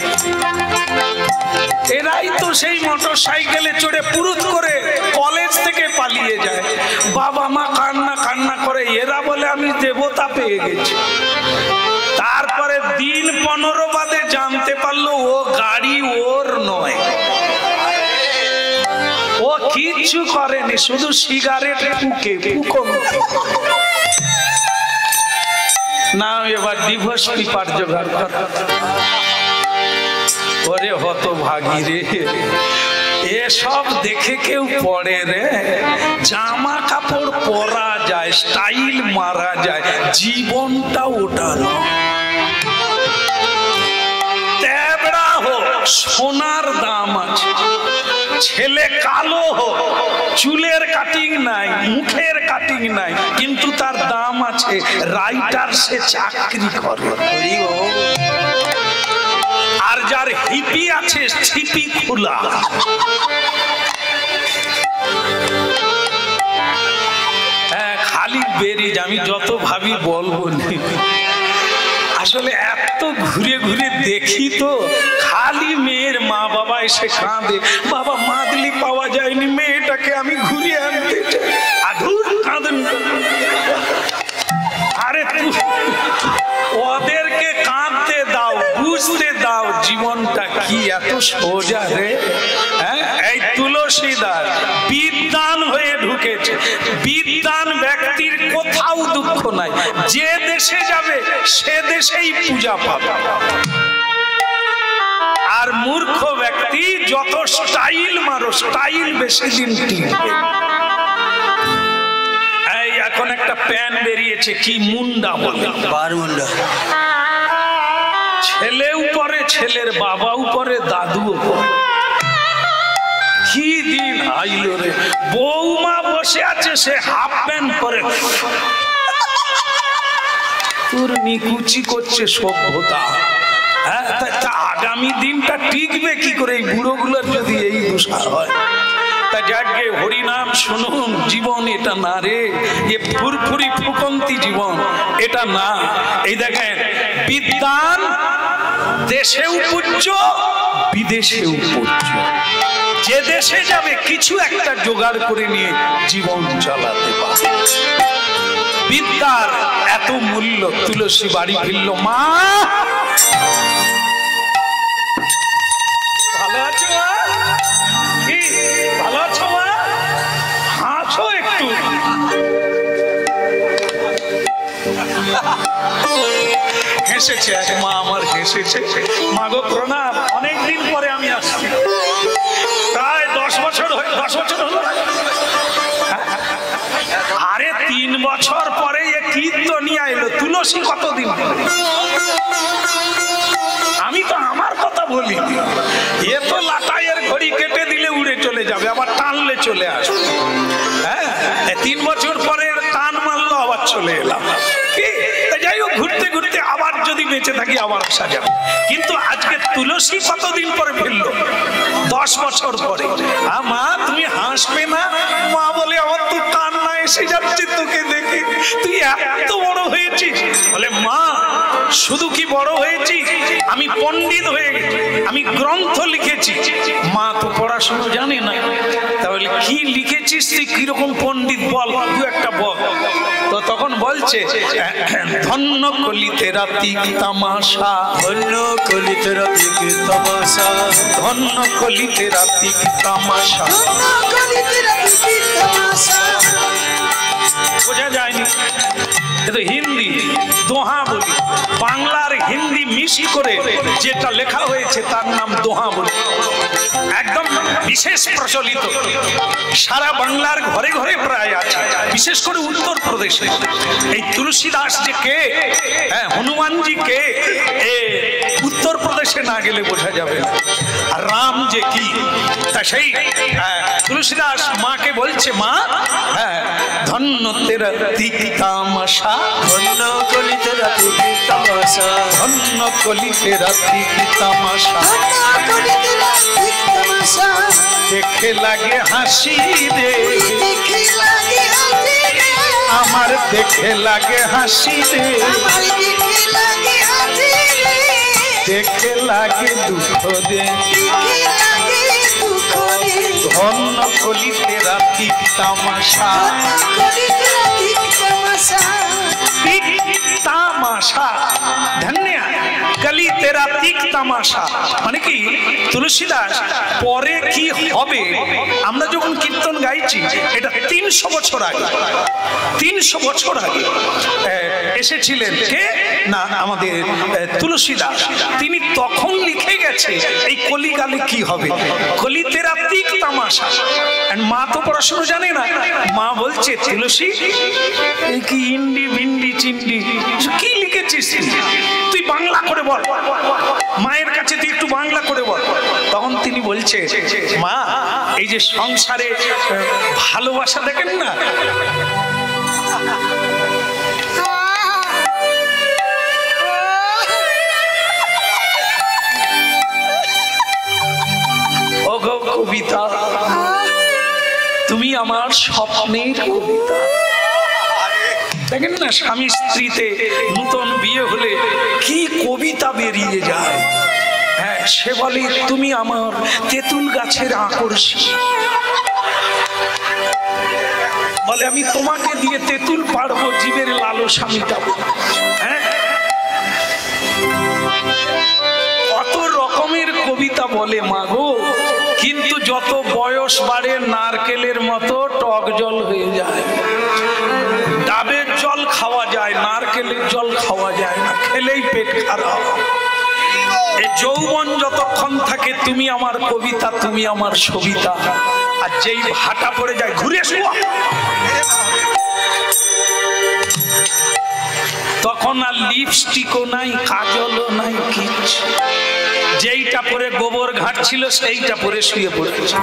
এরাই তো সেই মোটর সাইকেলে চড়ে পুরুত করে কলেজ থেকে পালিয়ে যায়, বাবা মা কান্না কান্না করে, এরা বলে আমি দেবতা পেয়ে গেছি। তারপরে দিন 15 বাদে জানতে পারলো ও গাড়ি ওর নয়, ও কিচ্ছু করেনি, শুধু সিগারেট ফুকে না। এবার ডিভোর্স পেপার জোগাড় কর। ওরে হতভাগী রে, এসব দেখে কেউ পড়ে রে? জামা কাপড় পরা যায়, স্টাইল মারা যায়, জীবনটা ওটা নয়। তেবড়া হোক, সোনার দাম আছে, ছেলে কালো হোক, চুলের কাটিং নাই, মুখের কাটিং নাই, কিন্তু তার দাম আছে, রাইটার সে চাকরি করে। আর যার হিপি আছে, ছিপি খোলা। হ্যাঁ, খালি বেরিজ, আমি যত ভাবি বলবো, আসলে এত ঘুরে ঘুরে দেখি তো, খালি মেয়ের মা বাবা এসে কাঁদে, বাবা মাদলি পাওয়া যায়নি, মেয়েটাকে আমি ঘুরিয়ে আনতে চাই। আধুর কাঁদেন। আরে ওদেরকে কাঁদতে দাও, বুঝ বুঝতে দাও জীবনটা কি এত সোজা রে। হ্যাঁ, এই তুলসীদাস বিদ্বান হয়ে ঢুকেছে। বিদ্বান ব্যক্তির কোথাও দুঃখ নাই, যে দেশে যাবে সে দেশেই পূজা পাবে। আর মূর্খ ব্যক্তি যত স্টাইল মারো, স্টাইল বেশি দিন টিকবে। এই এখন একটা প্যান বেরিয়েছে, কি মুন্ডা বলে, বারমুন্ডা। ছেলেও পরে, ছেলের বাবাও পরে, দাদুও পরে। কি দিন আইলো রে। বৌমা বসে আছে, সে হাফ প্যান্ট পরে, তোর নিকুচি করছে সভ্যতা। হ্যাঁ, আগামী দিনটা টিকবে কি করে এই বুড়োগুলোর যদি এই দশা হয়? তা যাকে হরিনাম শুনুন, জীবন এটা না রে, এ ফুরফুরি ফুকন্তি জীবন এটা না। এই দেখেন, বিদ্বান দেশেও পূজ্য, বিদেশেও পূজ্য। যে দেশে যাবে কিছু একটা জোগাড় করে নিয়ে জীবন চালাতে পারে। বিদ্যার এত মূল্য। তুলসী বাড়ি ফিরল, মা ভালো আছো মা? কি ভালো আছো মা? হাসো একটু। হেসেছে এক মা আমার, হেসেছে। মা গো প্রণাম, অনেকদিন পরে আমি আসছি, প্রায় 10 বছর হয়ে 10 বছর হলো। আরে 3 বছর পরে এ কীর্তনিয়া এলো, তুলসী কতদিন? আমি তো আমার কথা বলি, এ তো লাটাইয়ের ঘড়ি কেটে দিলে উড়ে চলে যাবে, আবার টানলে চলে আসবে। হ্যাঁ, 3 বছর পরে টান মারলো, আবার চলে এলাম। কি যাই হোক, ঘুরতে ঘুরতে আবার যদি বেঁচে থাকি আবার আসা যাবে। কিন্তু আজকে তুলসী কতদিন পরে ফিরলো? 10 বছর পরে। মা তুমি হাসবে না? মা বলে আমার তো কান্না এসে যাচ্ছে তোকে দেখে, তুই এত বড় হয়েছিস। বলে মা শুধু কি বড় হয়েছি, আমি পণ্ডিত হয়ে গেছি, আমি গ্রন্থ লিখেছি। মা তো পড়াশোনা জানে না। তাহলে কি লিখেছিস তুই, কিরকম পণ্ডিত বল, দু একটা বল। তো তখন বলছে, ধন্য কলিতে রাতি তামাশা, ধন্য কলিতে রাতি কি তামাশা, ধন্য কলিতে রাতি তামাশা। ধন্য কলিতে রাতি কি তামাশা। বোঝা যায়নি, কিন্তু হিন্দি দোহা বলি, বাংলার হিন্দি মিক্স করে যেটা লেখা হয়েছে তার নাম দোহা বলি। একদম বিশেষ প্রচলিত, সারা বাংলার ঘরে ঘরে প্রায় আছে, বিশেষ করে উত্তরপ্রদেশে। এই তুলসীদাস যে কে, হ্যাঁ হনুমানজি কে, উত্তরপ্রদেশে না গেলে বোঝা যাবে না। আর রাম যে কি, তা সেই তুলসীদাস মাকে বলছে, মা হ্যাঁ ধন্য তেরা তিতামাশা, ধন্য কলিতে রাতি কি তামাশা, ধন্য কলিতে রাতি কি তামাশা। ধন্য কলিতে রাতি কি তামাশা। দেখে লাগে হাসি রে, দেখে লাগে হাসি রে, আমার দেখে লাগে হাসি রে, আমার দেখে লাগে হাসি রে, দেখে লাগে দুঃখ রে, দেখে লাগে দুঃখ রে। ধন্য কলিতে রাতি কি তামাশা। ধন্য কলিতে রাতি কি তামাশা। তামাশা, ধন্য কলি তেরা তিক তামাশা। মানে কি, তুলসীদাস পরে কি হবে, আমরা যখন কীর্তন গাইছি এটা 300 বছর আগে, 300 বছর আগে এসেছিলেন কে না আমাদের তুলসীদাস। তিনি তখন লিখে গেছে এই কলিকালে কি হবে, কলি তেরা তিক তামাশা। মা তো পড়াশোনা জানে না, মা বলছে তুলসী এই কি ইন্ডি ভিন্ডি চিন্ডি কি লিখেছিস তুই বাংলা করে বল, মায়ের কাছে তুই একটু বাংলা করে বল। তখন তিনি বলছে, মা এই যে সংসারে ভালোবাসা দেখেন না, ওগো কবিতা তুমি আমার স্বপ্নের কবিতা। দেখেন না, স্বামী স্ত্রীতে নূতন বিয়ে হলে কি কবিতা বেরিয়ে যায়। হ্যাঁ, সে বলে তুমি আমার তেঁতুল গাছের আকর্ষণ, বলে আমি তোমাকে দিয়ে তেঁতুল পাড়বো, জীবের লালসা মিটাবো। হ্যাঁ, কবিতা বলে মাগো, কিন্তু যত বয়স বাড়ে নারকেলের মতো টক জল হয়ে যায়। ডাবের জল খাওয়া যায়, নারকেলের জল খাওয়া যায় না, খেলেই পেট খারাপ। এই যৌবন যতক্ষণ থাকে তুমি আমার কবিতা, তুমি আমার সবিতা, আর যেই ভাটা পড়ে যায় ঘুরে শোয়া, তখন আর লিপস্টিকও নাই, কাজলও নাই, কিচ্ছু। যেইটা পরে গোবর ঘাটছিল সেইটা পরে শুয়ে পড়েছে।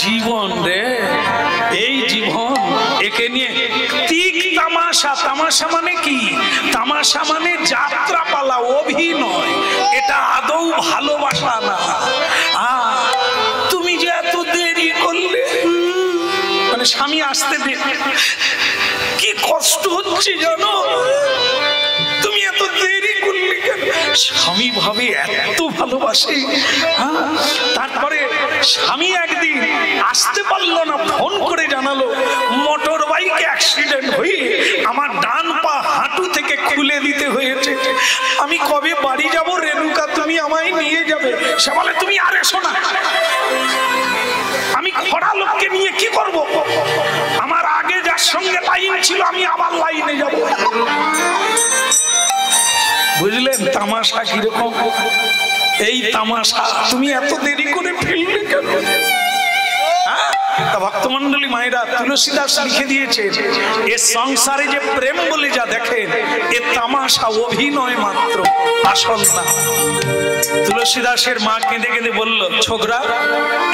জীবন রে, এই জীবন, একে নিয়ে তিক তামাশা। তামাশা মানে কি? তামাশা মানে যাত্রাপালা, অভিনয়। এটা আদৌ ভালোবাসা না। তুমি যে এত দেরি করলে, মানে স্বামী আসতে দে, কি কষ্ট হচ্ছে জানো? তুমি এত দেরি করলে কেন? স্বামী ভাবে এত ভালোবাসে। তারপরে স্বামী একদিন আসতে পারলো না, ফোন করে জানালো মোটর বাইক অ্যাক্সিডেন্ট হয়ে আমার ডান পা হাঁটু থেকে খুলে দিতে হয়েছে। আমি কবে বাড়ি যাব রেণুকা, তুমি আমায় নিয়ে যাবে? সে বলে তুমি আর এসো না, আমি খরা লোককে নিয়ে কি করব? আমার আগে যার সঙ্গে লাইন ছিল আমি আবার লাইনে যাব। বুঝলেন তামাশা কিরকম? এই তামাশা। তুমি এত দেরি করে ফেললে কেন? ভক্তমন্ডলী মায়েরা, তুলসীদাস লিখে দিয়েছে এ সংসারে যে প্রেম বলে যা দেখেন, এ তামাশা, অভিনয় মাত্র, আসল না। তুলসীদাসের মা কেঁদে কেঁদে বলল, ছোকরা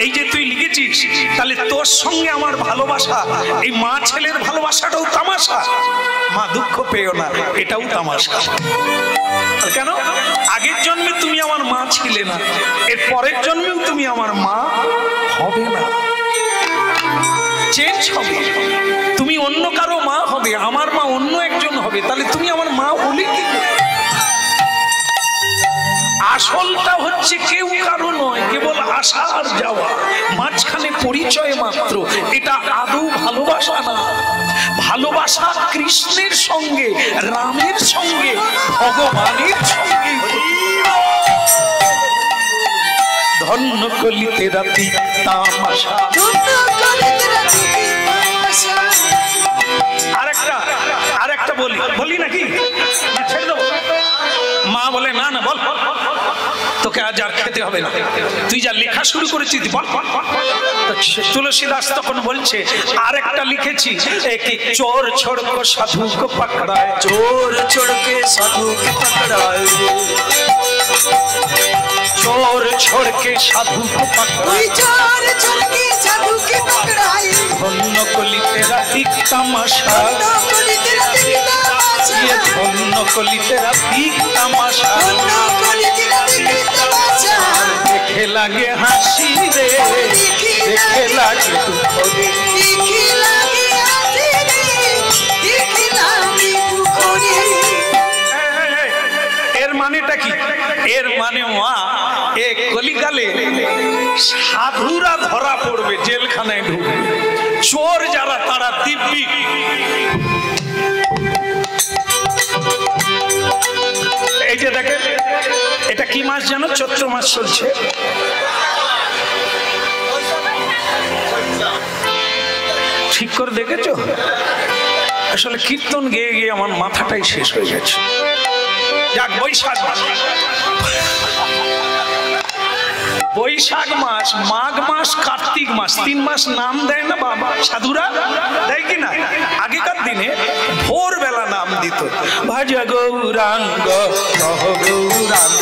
এই যে তুই লিখেছিস, তাহলে তোর সঙ্গে আমার ভালোবাসা, এই মা ছেলের ভালোবাসাটাও তামাশা? মা দুঃখ পেও না, এটাও তামাশা। কেন? আগের জন্মে তুমি আমার মা ছিলে না, এর পরের জন্মেও তুমি আমার মা হবে না, চেঞ্জ হবে। তুমি অন্য কারো মা হবে, আমার মা অন্য একজন হবে, তাহলে তুমি আমার মা হলে কি? আসলটা হচ্ছে কেউ কারো নয়, কেবল আসা আর যাওয়া, মাঝখানে পরিচয় মাত্র। এটা আদৌ ভালোবাসা না। ভালোবাসা কৃষ্ণের সঙ্গে, রামের সঙ্গে, ভগবানের সঙ্গে। ধন্য কলিতে রাতি তামাশা। আরেকটা বলি নাকি? ছেড়ে দেবো? মা বলে না না বল, তোকে আজ আর খেতে হবে না, তুই যা লেখা শুরু করেছিস বল। তুলসীদাস তখন বলছে আরেকটা লিখেছি, চোর ছোড়কো সাধুকে পকড়ায়, चोर छोड़ के साधु के पकड़ाए, चोर छोड़ के साधु को पकड़ाए, चोर छोड़ के साधु के पकड़ाए, धन्य कली तेरा दिख तमाशा, ये धन्य कली तेरा दिख तमाशा, देखे लागे हासी रे, देखे लागे दुख रे, এর মানেটা কি? এর মানে মা, এ কলিকালে সাধুরা ধরা পড়বে, জেলখানায় ঢুকবে, চোর যারা তারা দিব্যি। এই যে দেখেন, এটা কি মাস জানো? চৈত্র মাস চলছে। ঠিক করে দেখেছো? আসলে কীর্তন গেয়ে গিয়ে আমার মাথাটাই শেষ হয়ে গেছে। যাক, বৈশাখ মাস, বৈশাখ মাস, মাঘ মাস, কার্তিক মাস, 3 মাস নাম দেয় না বাবা সাধুরা? দেয় কি না? আগেকার দিনে ভোরবেলা নাম দিত, ভজ গৌরাঙ্গ লহ গৌরাঙ্গ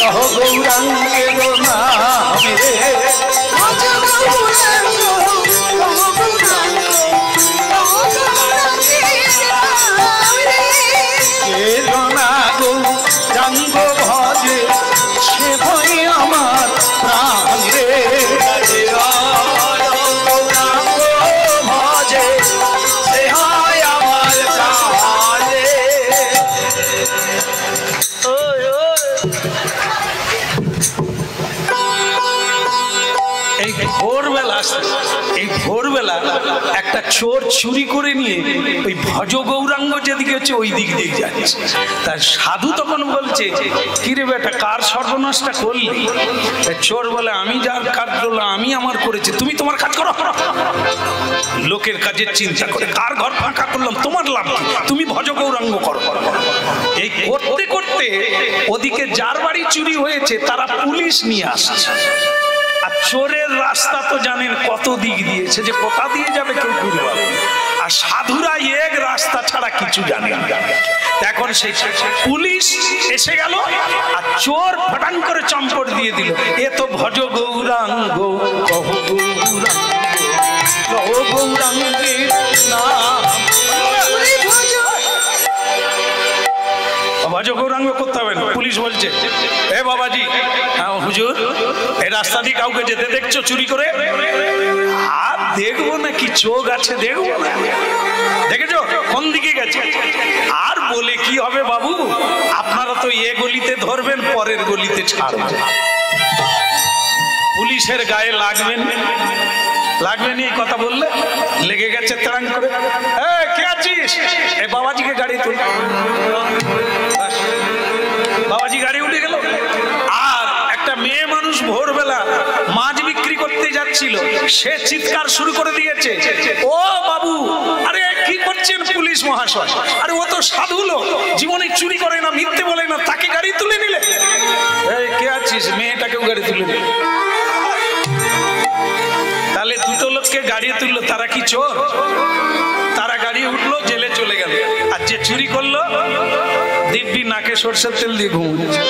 লহ গৌরাঙ্গের নাম রে, ভজ গৌরাঙ্গ লহ গৌরাঙ্গ লহ গৌরাঙ্গের নাম রে, না গৌরাঙ্গ ভজে সে ভয় আমার প্রাণ রে, গৌরাঙ্গ ভজে সে হয় আমার প্রাণ রে। এই ভোরবেলা, এই ভোরবেলা একটা চোর চুরি করে নিয়ে ওই ভজ গৌরাঙ্গ যেদিকে হচ্ছে ওই দিক দিয়ে যাচ্ছে। তার সাধু তখন বলছে, কিরে বেটা কার সর্বনাশটা করলি? চোর বলে, আমি যার কাজ করলাম আমি আমার করেছি, তুমি তোমার কাজ করো। লোকের কাজের চিন্তা করে কার ঘর ফাঁকা করলাম তোমার লাভ কি, তুমি ভজ গৌরাঙ্গ করো। এই করতে করতে ওদিকে যার বাড়ি চুরি হয়েছে তারা পুলিশ নিয়ে আসছে। আর চোরের রাস্তা তো জানেন কত দিক দিয়েছে, যে কোথা দিয়ে যাবে কেউ ঘুরে পাবে। আর সাধুরা এক রাস্তা ছাড়া কিছু জানে না। এখন সেই পুলিশ এসে গেল আর চোর ফটান করে চম্পট দিয়ে দিল, এ তো ভজ গৌরাঙ্গ কহ গৌরাঙ্গ কহ গৌরাঙ্গের নাম। ভজ গৌরাঙ্গ করতে হবে না। পুলিশ বলছে, এ বাবাজি, হুজুর এই রাস্তা দিয়ে কাউকে যেতে দেখছো চুরি করে? আর দেখবো না কি, চোখ আছে দেখবো না, দেখেছো কোন দিকে গেছে? আর বলে কি হবে বাবু, আপনারা তো এ গলিতে ধরবেন, পরের গলিতে ছাড়বেন, পুলিশের গায়ে লাগবেন লাগবেন। এই কথা বললে লেগে গেছে ত্রাণ করে, কে আছিস? এ বাবাজিকে গাড়ি তুল। বাবাজি গাড়ি উঠে গেল। আর একটা মেয়ে মানুষ ভোরবেলা মাছ বিক্রি করতে যাচ্ছিল, সে চিৎকার শুরু করে দিয়েছে, ও বাবু, আরে কি করছেন পুলিশ মহাশয়? আরে ও তো সাধু লোক, জীবনে চুরি করে না, মিথ্যে বলে না, তাকে গাড়ি তুলে নিলে? এই কে আছিস? মেয়েটাকেও গাড়ি তুলে নিলে। তাহলে দুটো লোককে গাড়ি তুললো, তারা কি চোর? তারা গাড়ি উঠলো, জেলে চলে গেল। আর যে চুরি করলো দিব্যি নাকে সরষের তেল দিয়ে ঘুমিয়েছে।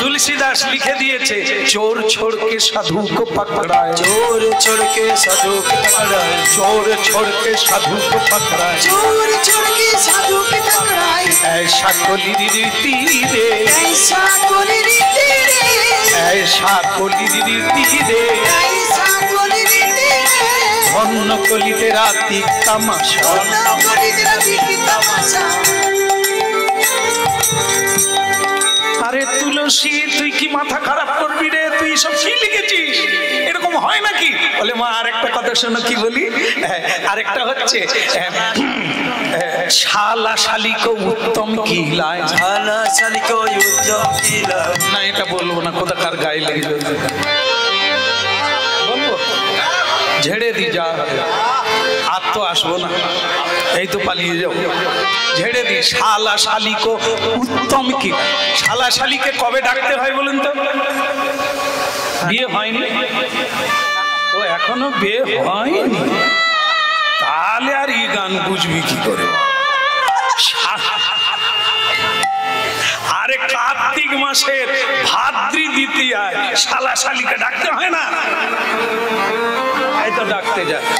तुलसीदास लिखे दिए थे, चोर छोड़ के साधु को पकड़ाए, चोर छोड़ के साधु को पकड़ाए, चोर छोड़ के साधु को पकड़ाए, चोर छोड़ के साधु को पकड़ाए। ऐसा कोली रीति रे, ऐसा कोली रीति रे, ऐसा कोली रीति रे, ऐसा कोली रीति रे। धন্য কলিতে রাতি তামাশা, धন্য কলিতে রাতি তামাশা। আরে তুলসী, তুই কি মাথা খারাপ করবি রে? তুই সব কি লিখেছিস? এরকম হয় নাকি? বলে মা আরেকটা কথা শোনো, কি বলি? আরেকটা হচ্ছে, শালা শালি কো উত্তম কিলায়, শালা শালি কো উত্তম কিলায়। না এটা বলবো না, কোথাকার গায়ে লেগে যাবে। বলবো ঝেড়ে দি, যা আর তো আসবো না, এই তো পালিয়ে যাও। ঝেড়ে দি, শালা শালি কো উত্তম কি। শালা শালিকে কবে ডাকতে হয় বলুন তো? বিয়ে হয়নি, ও এখনো বিয়ে হয়নি, তাহলে আর এই গান বুঝবি কি করে? আরে কার্তিক মাসের ভাদ্রি দ্বিতীয়ায় শালা শালিকে ডাকতে হয় না? এই তো ডাকতে যাচ্ছে,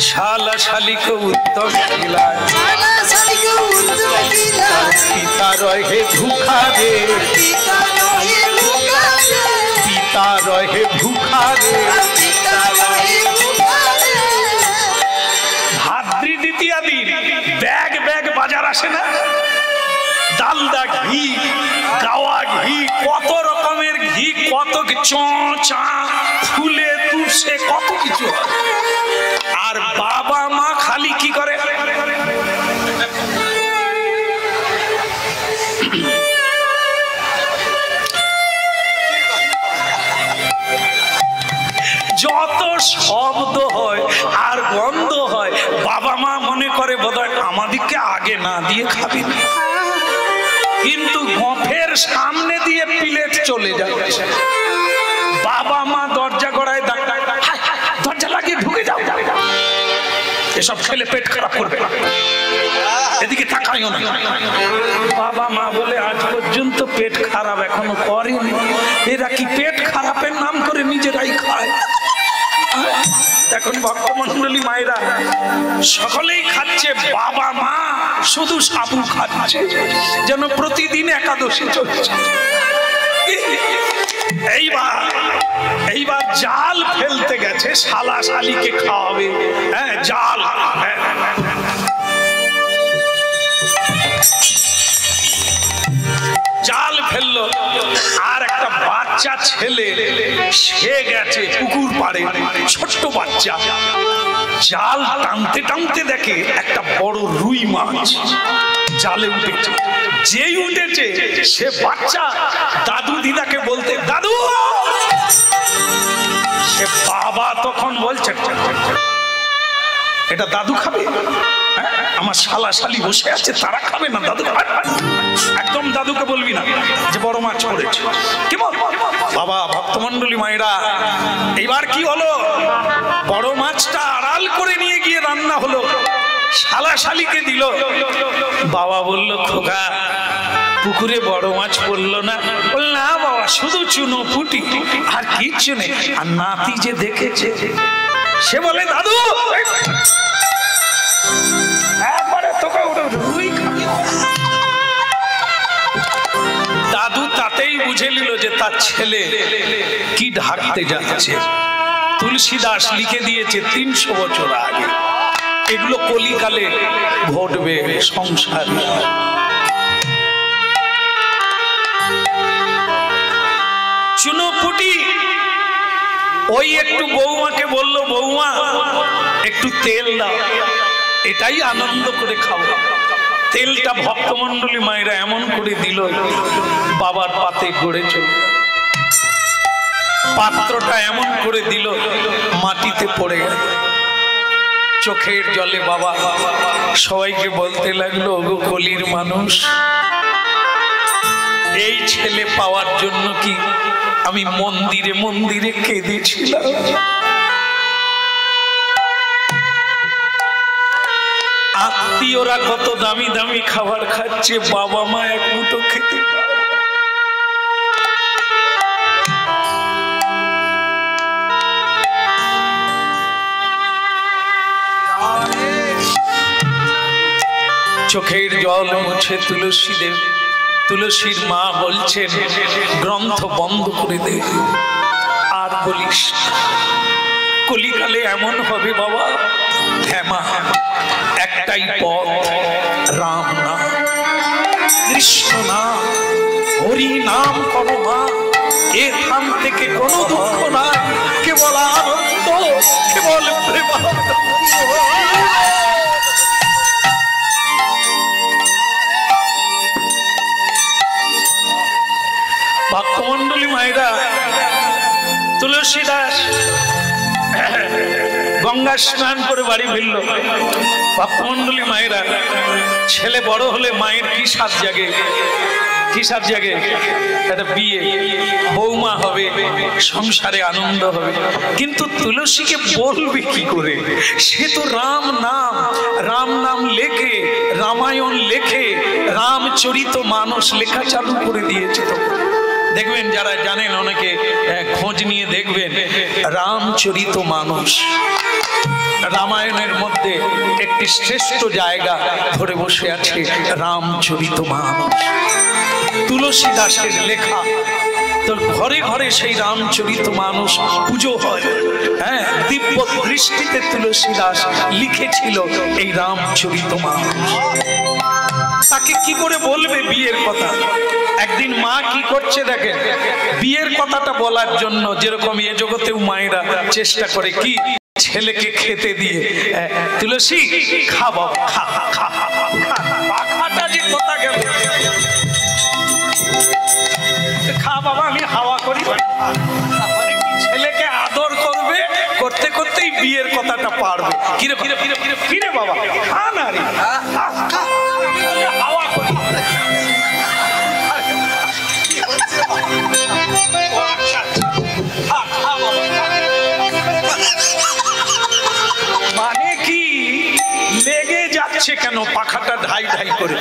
শালা শালি কো উত্তম কিলায়, শালা শালি কো উত্তম কিলায়। পিতা রহে ভুখা রে, পিতা রহে ভুখা রে, পিতা রহে ভুখা রে। পিতা রহে ভুখা রে। ভাদ্রি দ্বিতীয়া দিন ব্যাগ ব্যাগ বাজার আসে না? ডালদা ঘি, গাওয়া ঘি, কত রকমের ঘি, কত চা ফুলে তুষে কত কিছু। আর বাবা মা খালি কি করে? যত শব্দ হয় আর গন্ধ হয়, বাবা মা মনে করে বোধহয় আমাদেরকে আগে না দিয়ে খাবে, কিন্তু গফের সামনে দিয়ে প্লেট চলে যাচ্ছে। বাবা মা দরজা গড়ায়, দরজা লাগিয়ে ঢুকে যাও, এসব খেলে পেট খারাপ করবে, এদিকে তাকাইও না। বাবা মা বলে আজ পর্যন্ত পেট খারাপ এখনো করেনি, এরা কি পেট খারাপের নাম করে নিজেরাই খায়। এখন ভক্তমন্ডলী মায়েরা সকলেই খাচ্ছে, বাবা মা শুধু সাবু খাচ্ছে, যেন প্রতিদিন একাদশী চলছে। এইবার জাল ফেলতে গেছে, শালা শালিকে খাওয়াবে, হ্যাঁ জাল। জাল ফেললো, আর একটা বাচ্চা বাচ্চা ছেলে সে গেছে পুকুর পাড়ে, ছোট্ট বাচ্চা, জাল টানতে টানতে দেখে একটা বড় রুই মাছ জালে উঠেছে। যেই উঠেছে সে বাচ্চা দাদু দিদাকে বলতে, দাদু। সে বাবা তখন বলছে, এটা দাদু খাবে? আমার শালা শালি বসে আছে, তারা খাবে না, দাদু একদম দাদুকে বলবি না যে বড় মাছ পড়েছে। কি বল বাবা, ভক্তমন্ডলী মায়েরা, এবার কি হলো? বড় মাছটা আড়াল করে নিয়ে গিয়ে রান্না হলো, শালা শালিকে দিল। বাবা বলল, খোকা পুকুরে বড় মাছ পড়লো না? বল না বাবা, শুধু চুনো পুটি আর কিচ্ছু নেই। আর নাতি যে দেখেছে সে বলে, দাদু একবারে তোকে রুই খাবি। দাদু তাতেই বুঝে নিল যে তার ছেলে কি ঢাকতে যাচ্ছে। তুলসীদাস লিখে দিয়েছে 300 বছর আগে, এগুলো কলিকালে ঘটবে সংসারে। চুনোপুটি ওই একটু বৌমাকে বলল, বৌমা একটু তেল দাও, এটাই আনন্দ করে খাবো। তেলটা ভক্তমন্ডলী মায়েরা এমন করে দিল, বাবার পাতে গড়ে চলে। পাত্রটা এমন করে দিল, মাটিতে পড়ে গেল। চোখের জলে বাবা সবাইকে বলতে লাগলো, ওগো কলির মানুষ, এই ছেলে পাওয়ার জন্য কি আমি মন্দিরে মন্দিরে কেঁদেছিলাম। আত্মীয়রা কত দামি দামি খাবার খাচ্ছে, বাবা মা এক মুঠো খেতে পারে। চোখের জল মুছে তুলসীদেব, তুলসীর মা বলছেন, গ্রন্থ বন্ধ করে দে, আর বলিস। কলিকালে এমন হবে বাবা, হেমা একটাই পথ, রাম নাম, কৃষ্ণ নাম, হরি নাম করো মা। এখান থেকে কোনো দুঃখ নাই, কেবল আনন্দ, কেবল প্রেমানন্দ। ভক্তমন্ডলী মায়েরা, তুলসীদাস গঙ্গা স্নান করে বাড়ি ফিরল। ভক্তমন্ডলী মায়েরা, ছেলে বড় হলে মায়ের কি সাত জাগে, কি সাত জাগে? একটা বিয়ে, বৌমা হবে, সংসারে আনন্দ হবে। কিন্তু তুলসীকে বলবে কি করে? সে তো রাম নাম, রাম নাম লেখে, রামায়ণ লেখে, রামচরিত মানস লেখা চালু করে দিয়েছে। তো দেখবেন, যারা জানেন অনেকে খোঁজ নিয়ে দেখবেন, রামচরিত মানস রামায়ণের মধ্যে একটি শ্রেষ্ঠ জায়গা ধরে বসে আছে, রামচরিত মানস তুলসী দাসের লেখা। তো ঘরে ঘরে সেই রামচরিত মানস পুজো হয়। হ্যাঁ, দিব্য দৃষ্টিতে তুলসী দাস লিখেছিল এই রামচরিত মানস। তাকে কি করে বলবে বিয়ের কথা? একদিন মা কি করছে দেখেন, বিয়ের কথাটা বলার জন্য যেরকম এ জগতেও মায়েরা চেষ্টা করে কি, ছেলেকে খেতে দিয়ে, তুলসী খাবো, খা খা খা, যে কথা গেল, খা বাবা, আমি হাওয়া করি। ছেলেকে আদর করবে, করতে করতেই বিয়ের কথাটা পারবে। কিরে কিরে কিরে কিরে কিরে বাবা, খা না রে, হাওয়া করি। মানে কি লেগে যাচ্ছে কেন পাখাটা ঢাই ঢাই করে?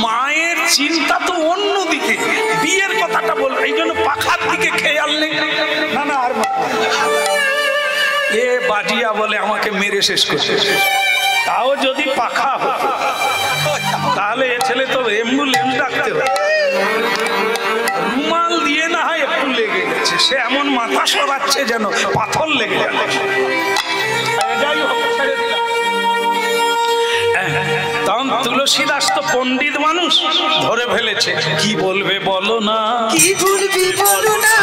মায়ের চিন্তা তো অন্যদিকে, বিয়ের কথাটা বলবে, এই জন্য পাখার দিকে খেয়াল নেই। না না, আর এ বাজিয়া বলে আমাকে মেরে শেষ করছে। তাও যদি পাখা হতো তাহলে এ ছেলে তো অ্যাম্বুলেন্স ডাকতে হবে। রুমাল দিয়ে না হয় একটু লেগে গেছে, সে এমন মাথা সরাচ্ছে যেন পাথর লেগে যাচ্ছে। তখন তুলসীদাস তো পণ্ডিত মানুষ, ধরে ফেলেছে, কি বলবে বলো না, কি বলবি বলো না,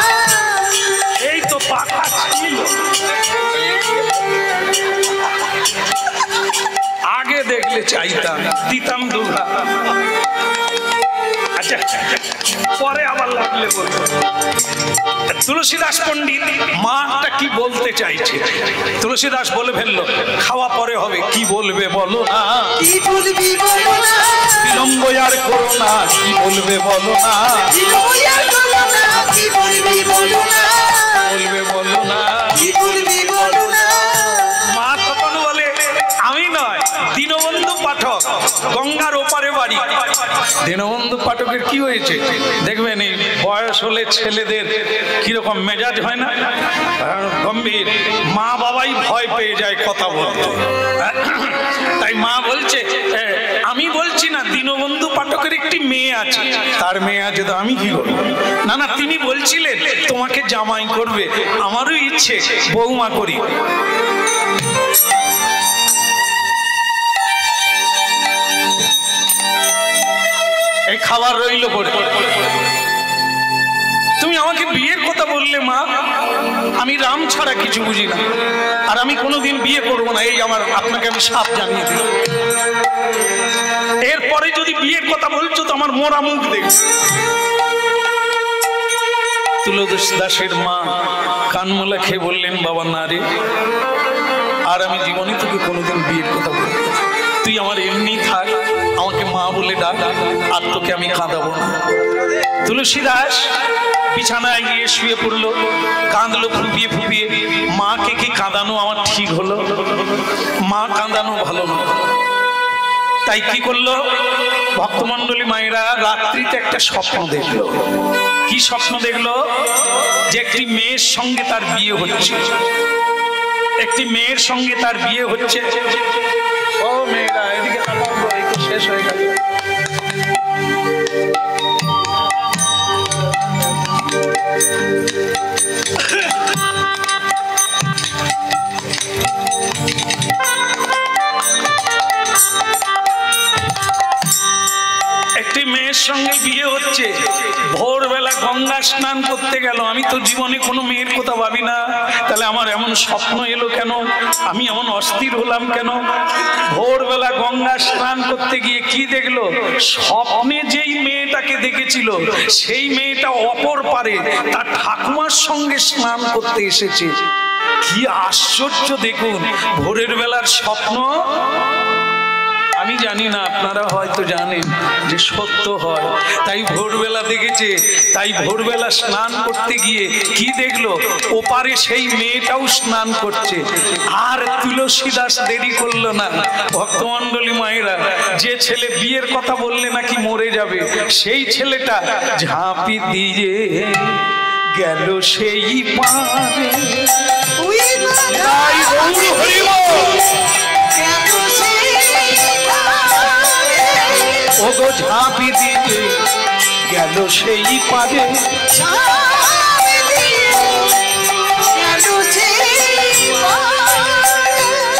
চাইতাম, দিতাম দুঘা। আচ্ছা, পরে আবার লাগলে বলবো। তুলসীদাস পণ্ডিত মাটা কি বলতে চাইছে, তুলসীদাস বলে ফেললো, খাওয়া পরে হবে, কি বলবে বলো না, কি বলবি বলো না, বিলম্ব আর করো না, কি বলবে বলো না, বিলম্ব আর করো না, কি বলবি বলো না, বলবে বলো না, কি বলবি বলো না। মা তখন বলে, আমি নয়, দীনবন্ধু পাঠক, গঙ্গার ওপারে বাড়ি। দীনবন্ধু পাঠকের কি হয়েছে দেখবেন, এই বয়স হলে ছেলেদের কিরকম মেজাজ হয় না, গম্ভীর। মা বাবাই ভয় পেয়ে যায় কথা বলতে। তাই মা বলছে, আমি বলছি না, দীনবন্ধু পাঠকের একটি মেয়ে আছে, তার মেয়ে আছে তো আমি কি করবো? না না, তিনি বলছিলেন তোমাকে জামাই করবে, আমারও ইচ্ছে বৌমা করি। এই খাবার রইল পড়ে, তুমি আমাকে বিয়ের কথা বললে মা, আমি রাম ছাড়া কিছু বুঝি না, আর আমি কোনোদিন বিয়ে করবো না, এই আমার আপনাকে আমি সাপ জানিয়ে দিই। এরপরে যদি বিয়ের কথা বলছো তো আমার মোরা মুখ দেখবে। তুলসীদাসের মা কানমোলা খেয়ে বললেন, বাবা না রে, আর আমি জীবনে তোকে কোনোদিন বিয়ের কথা বলবো না, তুই আমার এমনি থাক, আমাকে মা বলে ডাক, আর তোকে আমি কাঁদাবো না। তুলসীদাস বিছানায় গিয়ে শুয়ে পড়লো, কাঁদলো ফুপিয়ে ফুপিয়ে। মাকে কি কাঁদানো আমার ঠিক হলো? মা কাঁদানো ভালো না। তাই কি করলো ভক্তমন্ডলী মায়েরা, রাত্রিতে একটা স্বপ্ন দেখলো। কি স্বপ্ন দেখলো? যে একটি মেয়ের সঙ্গে তার বিয়ে হচ্ছে, একটি মেয়ের সঙ্গে তার বিয়ে হচ্ছে। ও মেয়েরা এদিকে তাকাও, এই তো শেষ হয়ে গেল। একটি মেয়ের সঙ্গে বিয়ে হচ্ছে, ভোরবেলা গঙ্গা স্নান করতে গেল। আমি তো জীবনে কোনো মেয়ের কথা ভাবি না, তাহলে আমার এমন স্বপ্ন এলো কেন, আমি এমন অস্থির হলাম কেন? ভোরবেলা গঙ্গা স্নান করতে গিয়ে কি দেখলো? স্বপ্নে যেই মেয়েটাকে দেখেছিল সেই মেয়েটা অপর পারে তার ঠাকুমার সঙ্গে স্নান করতে এসেছে। কি আশ্চর্য দেখুন, ভোরের বেলার স্বপ্ন। আমি জানি না, আপনারা হয়তো জানেন যে সত্য হয়। তাই ভোরবেলা দেখেছে, তাই ভোরবেলা স্নান করতে গিয়ে কি দেখলো? ওপারে সেই মেয়েটাও স্নান করছে। আর তুলসীদাস দেরি করলো না। ভক্তমন্ডলী মায়েরা, যে ছেলে বিয়ের কথা বললে নাকি মরে যাবে, সেই ছেলেটা ঝাঁপি দিয়ে গেল সেই পারে। ওগো ঝাঁপি দিয়ে গেল সেই পারে,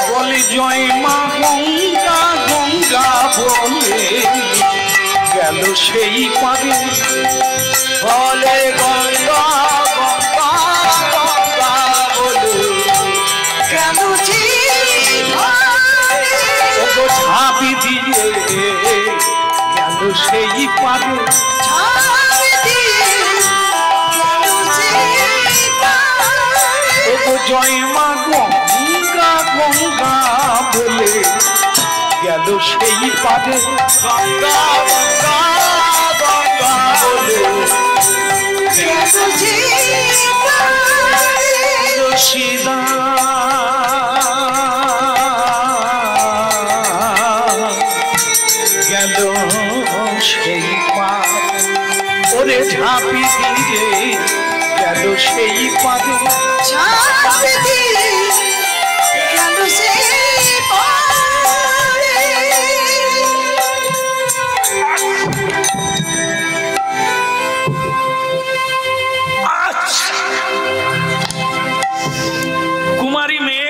বলে জয় মা গঙ্গা গঙ্গা বলে গেল সেই পারে। বলে গঙ্গা গঙ্গা গঙ্গা বলে গেল ওগো ঝাঁপি দিয়ে গেল সেই পারে। ওগো জয় মা গঙ্গা গঙ্গা বলে গেল সেই পারে। গঙ্গা গঙ্গা গঙ্গা বলে তুলসীদাস গেল সেই পারে। ওরে ঝাঁপি দিয়ে গেল সেই পারে। কুমারী মেয়ে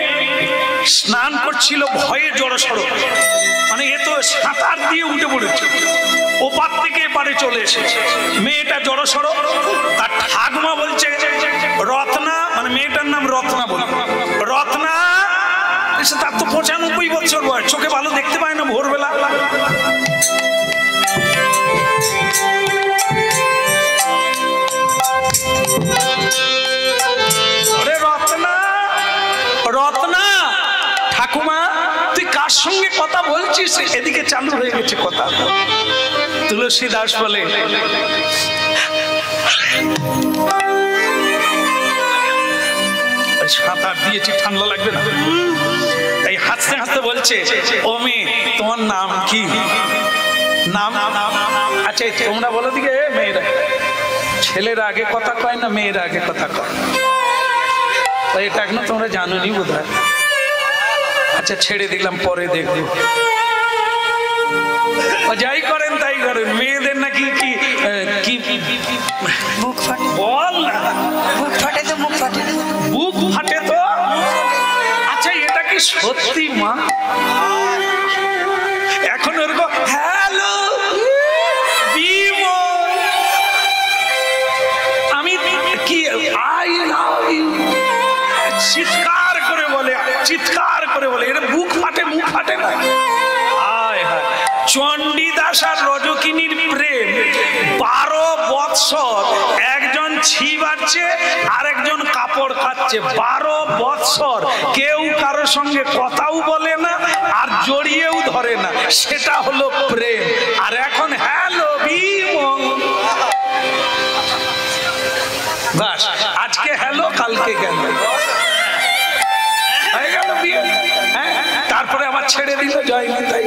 স্নান করছিল, ভয়ে জড়সড়, মানে এ তো সাঁতার দিয়ে উঠে পড়েছে, ওপার থেকে এপারে চলে এসেছে। মেয়েটা জড়সড়, তার ঠাকুমা বলছে রত্না, মানে মেয়েটার নাম রত্না, বল রত্না বলেছে তার তো 95 বছর বয়স, চোখে ভালো দেখতে পায় না ভোরবেলা। রত্না, রত্না, ঠাকুমা তুই কার সঙ্গে কথা বলছিস? এদিকে চালু হয়ে গেছে কথা। তুলসী দাস বলে, সাঁতার দিয়েছি ঠান্ডা লাগবে না, এই হাসতে হাসতে বলছে, ও মেয়ে তোমার নাম কি? নাম? আচ্ছা তোমরা বলো দিকে, মেয়েরা ছেলেরা আগে কথা কয় না মেয়েরা আগে কথা কয়? এটা এখনো তোমরা জানো নি বোধ হয়। আচ্ছা ছেড়ে দিলাম, পরে দেখবো। যাই করেন তাই করেন, মেয়েদের নাকি কি কি মুখ ফাটে, বল না, মুখ ফাটে তো, মুখ ফাটে, বুক ফাটে তো। আচ্ছা এটা কি সত্যি মা? এখন ওরকম হ্যালো আমি কি আই লাভ ইউ চিৎকার করে বলে, চিৎকার করে বলে, এটা বুক ফাটে, মুখ ফাটে না। হায় হায়, চণ্ডীদাস আর রজকিনীর প্রেম 12 বৎসর, একজন ছি বাড়ছে আর একজন কাপড় কাচ্ছে। 12 বৎসর কেউ কারোর সঙ্গে কথাও বলে না আর জড়িয়েও ধরে না, সেটা হলো প্রেম। আর এখন হ্যালো বিমল, বাস আজকে হ্যালো কালকে গেল, হয়ে গেল বিয়ে। হ্যাঁ, তারপরে আবার ছেড়ে দিল, জয় নিতাই।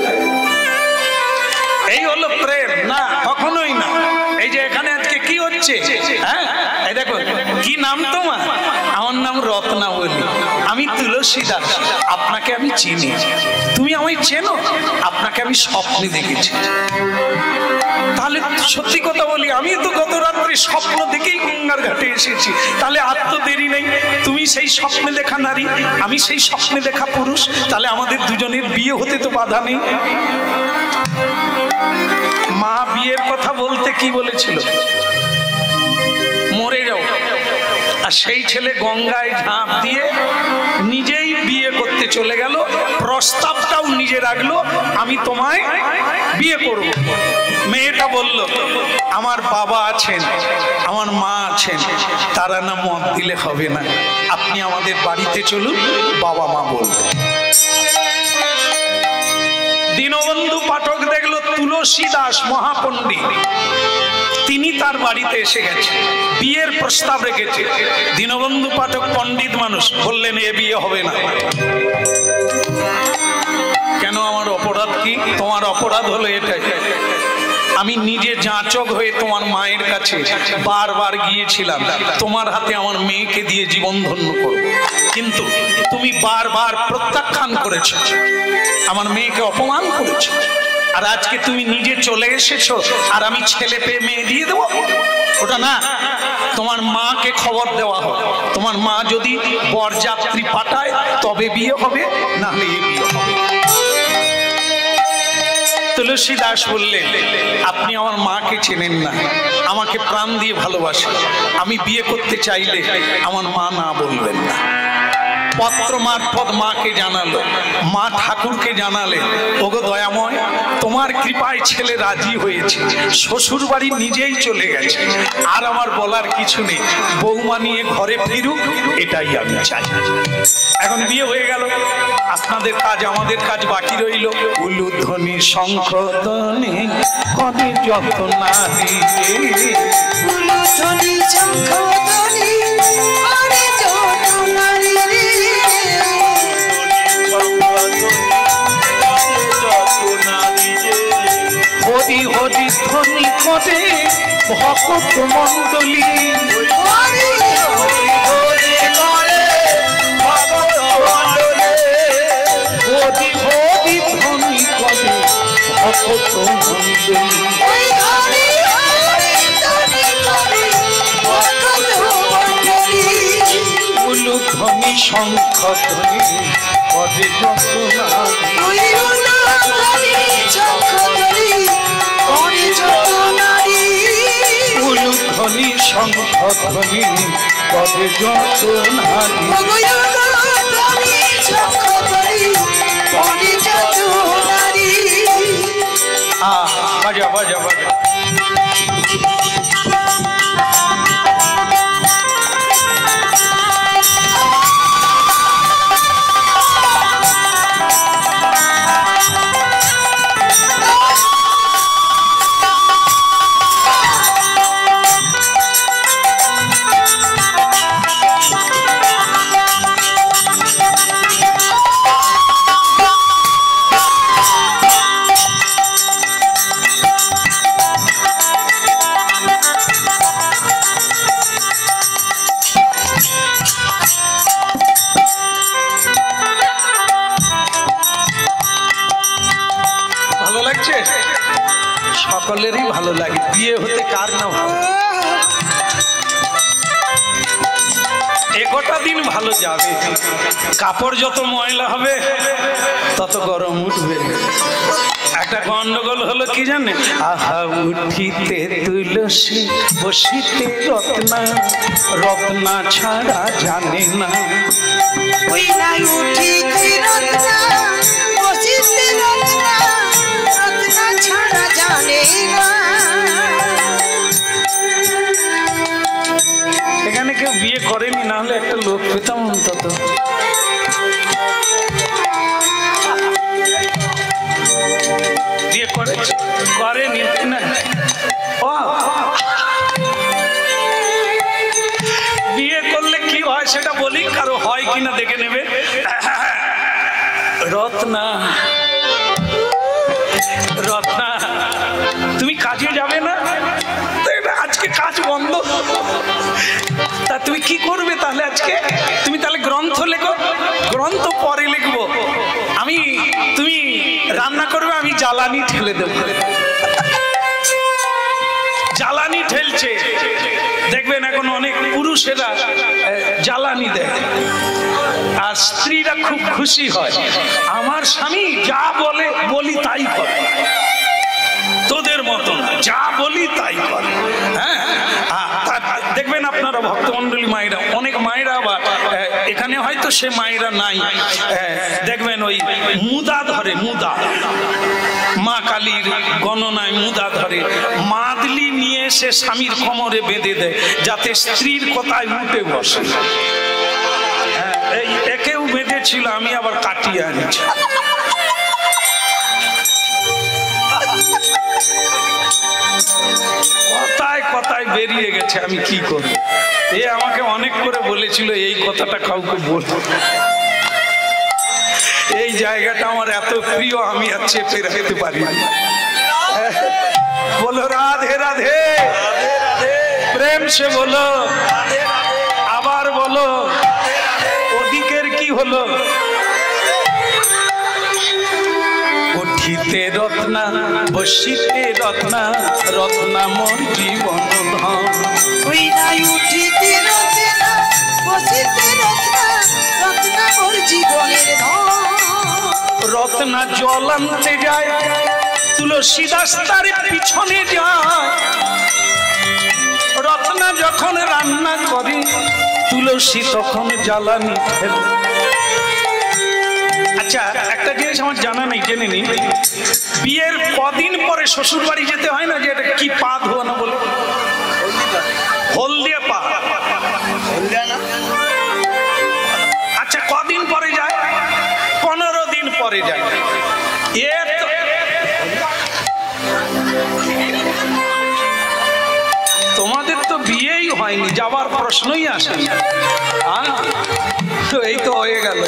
এই হলো প্রেম? না, কখনোই না। এই যে এখানে আজকে কি হচ্ছে, হ্যাঁ এই দেখো, কি নাম তোমার? আমার নাম রত্নাবলী, আমি তুলসী দাস, আপনাকে আমি চিনি। তুমি আমায় চেনো? আপনাকে আমি স্বপ্নে দেখেছি। তাহলে সত্যি কথা বলি, আমি তো গত রাত্রে স্বপ্ন দেখেই গঙ্গার ঘাটে এসেছি, তাহলে আর তো দেরি নেই। তুমি সেই স্বপ্নে দেখা নারী, আমি সেই স্বপ্নে দেখা পুরুষ, তাহলে আমাদের দুজনের বিয়ে হতে তো বাধা নেই। মা বিয়ের কথা বলতে কি বলেছিল? মরে যাও। আর সেই ছেলে গঙ্গায় ঝাঁপ দিয়ে নিজেই বিয়ে করতে চলে গেল, প্রস্তাবটাও নিজে রাখলো, আমি তোমায় বিয়ে করব। মেয়েটা বলল, আমার বাবা আছেন, আমার মা আছেন, তারা না মত দিলে হবে না, আপনি আমাদের বাড়িতে চলুন, বাবা মা বলবে। দীনবন্ধু পাঠক দেখলো তুলসী দাস মহাপণ্ডিত, তিনি তার বাড়িতে এসে গেছে, বিয়ের প্রস্তাব রেখেছে। দীনবন্ধু পাঠক পণ্ডিত মানুষ, বললেন এ বিয়ে হবে না। কেন? আমার অপরাধ কি? তোমার অপরাধ হলো এটাই, আমি নিজে যাচক হয়ে তোমার মায়ের কাছে বারবার গিয়েছিলাম, তোমার হাতে আমার মেয়েকে দিয়ে জীবন ধন্য করব, কিন্তু তুমি বারবার প্রত্যাখ্যান করেছ, আমার মেয়েকে অপমান করেছ। আর আজকে তুমি নিজে চলে এসেছো আর আমি ছেলে পেয়ে মেয়ে দিয়ে দেবো? ওটা না, তোমার মাকে খবর দেওয়া হবে, তোমার মা যদি বরযাত্রী পাঠায় তবে বিয়ে হবে, না হলে বিয়ে হবে। তুলসী দাস বললেন, আপনি আমার মাকে চেনেন না, আমাকে প্রাণ দিয়ে ভালোবাসেন, আমি বিয়ে করতে চাইলে আমার মা না বলবেন না। পত্র মারফত মাকে জানালো, মা ঠাকুরকে জানালে, ওগো দয়াময়, তোমার কৃপায় ছেলে রাজি হয়েছে, শ্বশুর বাড়ি নিজেই চলে গেছে, আর আমার বলার কিছু নেই, বৌমা নিয়ে ঘরে ফিরুক, এটাই আমি চাই। এখন বিয়ে হয়ে গেল, আপনাদের কাজ আমাদের কাজ বাকি রইল। উলুধ্বনি শঙ্খ ধ্বনি কনে যত নারী, উলুধ্বনি শঙ্খ ধ্বনি কনে যত নারী, হরি হরি ধ্বনি করে ভক্ত মণ্ডলী, হরি হরি ধ্বনি করে ভক্ত মণ্ডলী। উলুধ্বনি শঙ্খ ধ্বনি পদে যত নারী, উলুধ্বনি শঙ্খ ধ্বনি পদে যত নারী। করে যত নারী। বাজা বাজা বাজা। সকলেরই ভালো লাগে, বিয়ে হতে কার না ভালো। একটা দিন ভালো যাবে, কাপড় যত ময়লা হবে তত গরম উঠবে। একটা গন্ডগোল হলো কি জানে, আহা উঠিতে তুলসী বসিতে রত্না, রত্না ছাড়া জানে না। ওই নাই উঠিতে রত্না বসিতে রত্না, রত্না ছাড়া জানে না। এখানে কেউ বিয়ে করেনি, না হলে একটা লোক পেতাম অন্তত। বিয়ে করেনি না, বিয়ে করলে কি হয় সেটা বলি, কারো হয় কিনা দেখে নেবে। রত্না রত্না তুমি কাজে যাবে না, আজকে কাজ বন্ধ, তা তুমি কি করবে তাহলে আজকে? তুমি তাহলে গ্রন্থ লেখো, গ্রন্থ পরে লিখবো আমি, তুমি রান্না করবে, আমি জ্বালানি ঠেলে দেব। জ্বালানি ঠেলছে দেখবেন এখন অনেক পুরুষেরা জ্বালানি দেয়, আর স্ত্রীরা খুব খুশি হয়, আমার স্বামী যা বলে বলি তাই করে, তোদের মতো যা বলি তাই করে। হ্যাঁ, দেখবেন আপনারা ভক্তমন্ডলী মায়েরা, অনেক মায়েরা বা এখানে হয়তো সে মায়েরা নাই, দেখবেন ওই মুদা ধরে, মুদা মা কালীর গণনায় মুদা ধরে, মাদলি নিয়ে এসে স্বামীর কোমরে বেঁধে দেয় যাতে স্ত্রীর কথায় উঠে বসে। এই একেও বেঁধেছিল, আমি আবার কাটিয়ে আনছি। কথায় কথায় বেরিয়ে গেছে, আমি কি করব? এ আমাকে অনেক করে বলেছিল এই কথাটা কাউকে বলবো, এই জায়গাটা আমার এত প্রিয়, আমি আর চেপে রাখতে পারি না। বলো রাধে রাধে, প্রেম সে বলো, আবার বলো ওদিকের কি হলো। উঠিতে রত্না বসিতে রত্না, রত্না মোর জীবন ধন। ওই নাই উঠিতে রত্না বসিতে রত্না, রত্না মোর জীবনের ধন। রত্না জল আনতে যায়, তুলসীদাস তার পিছনে যায়, রত্না যখন রান্না করে তুলসী তখন জ্বালানি ফেলে। আচ্ছা, একটা জিনিস আমার জানা নেই, জেনে নি, বিয়ের কদিন পরে শ্বশুর বাড়ি যেতে হয় না, যে এটা কি পা ধোয়ানো বলে, হলদিয়া পা। আচ্ছা, কদিন পরে যায়? 15 দিন পরে যায়। তোমাদের তো বিয়েই হয়নি, যাবার প্রশ্নই আসে না। তো এই তো হয়ে গেল,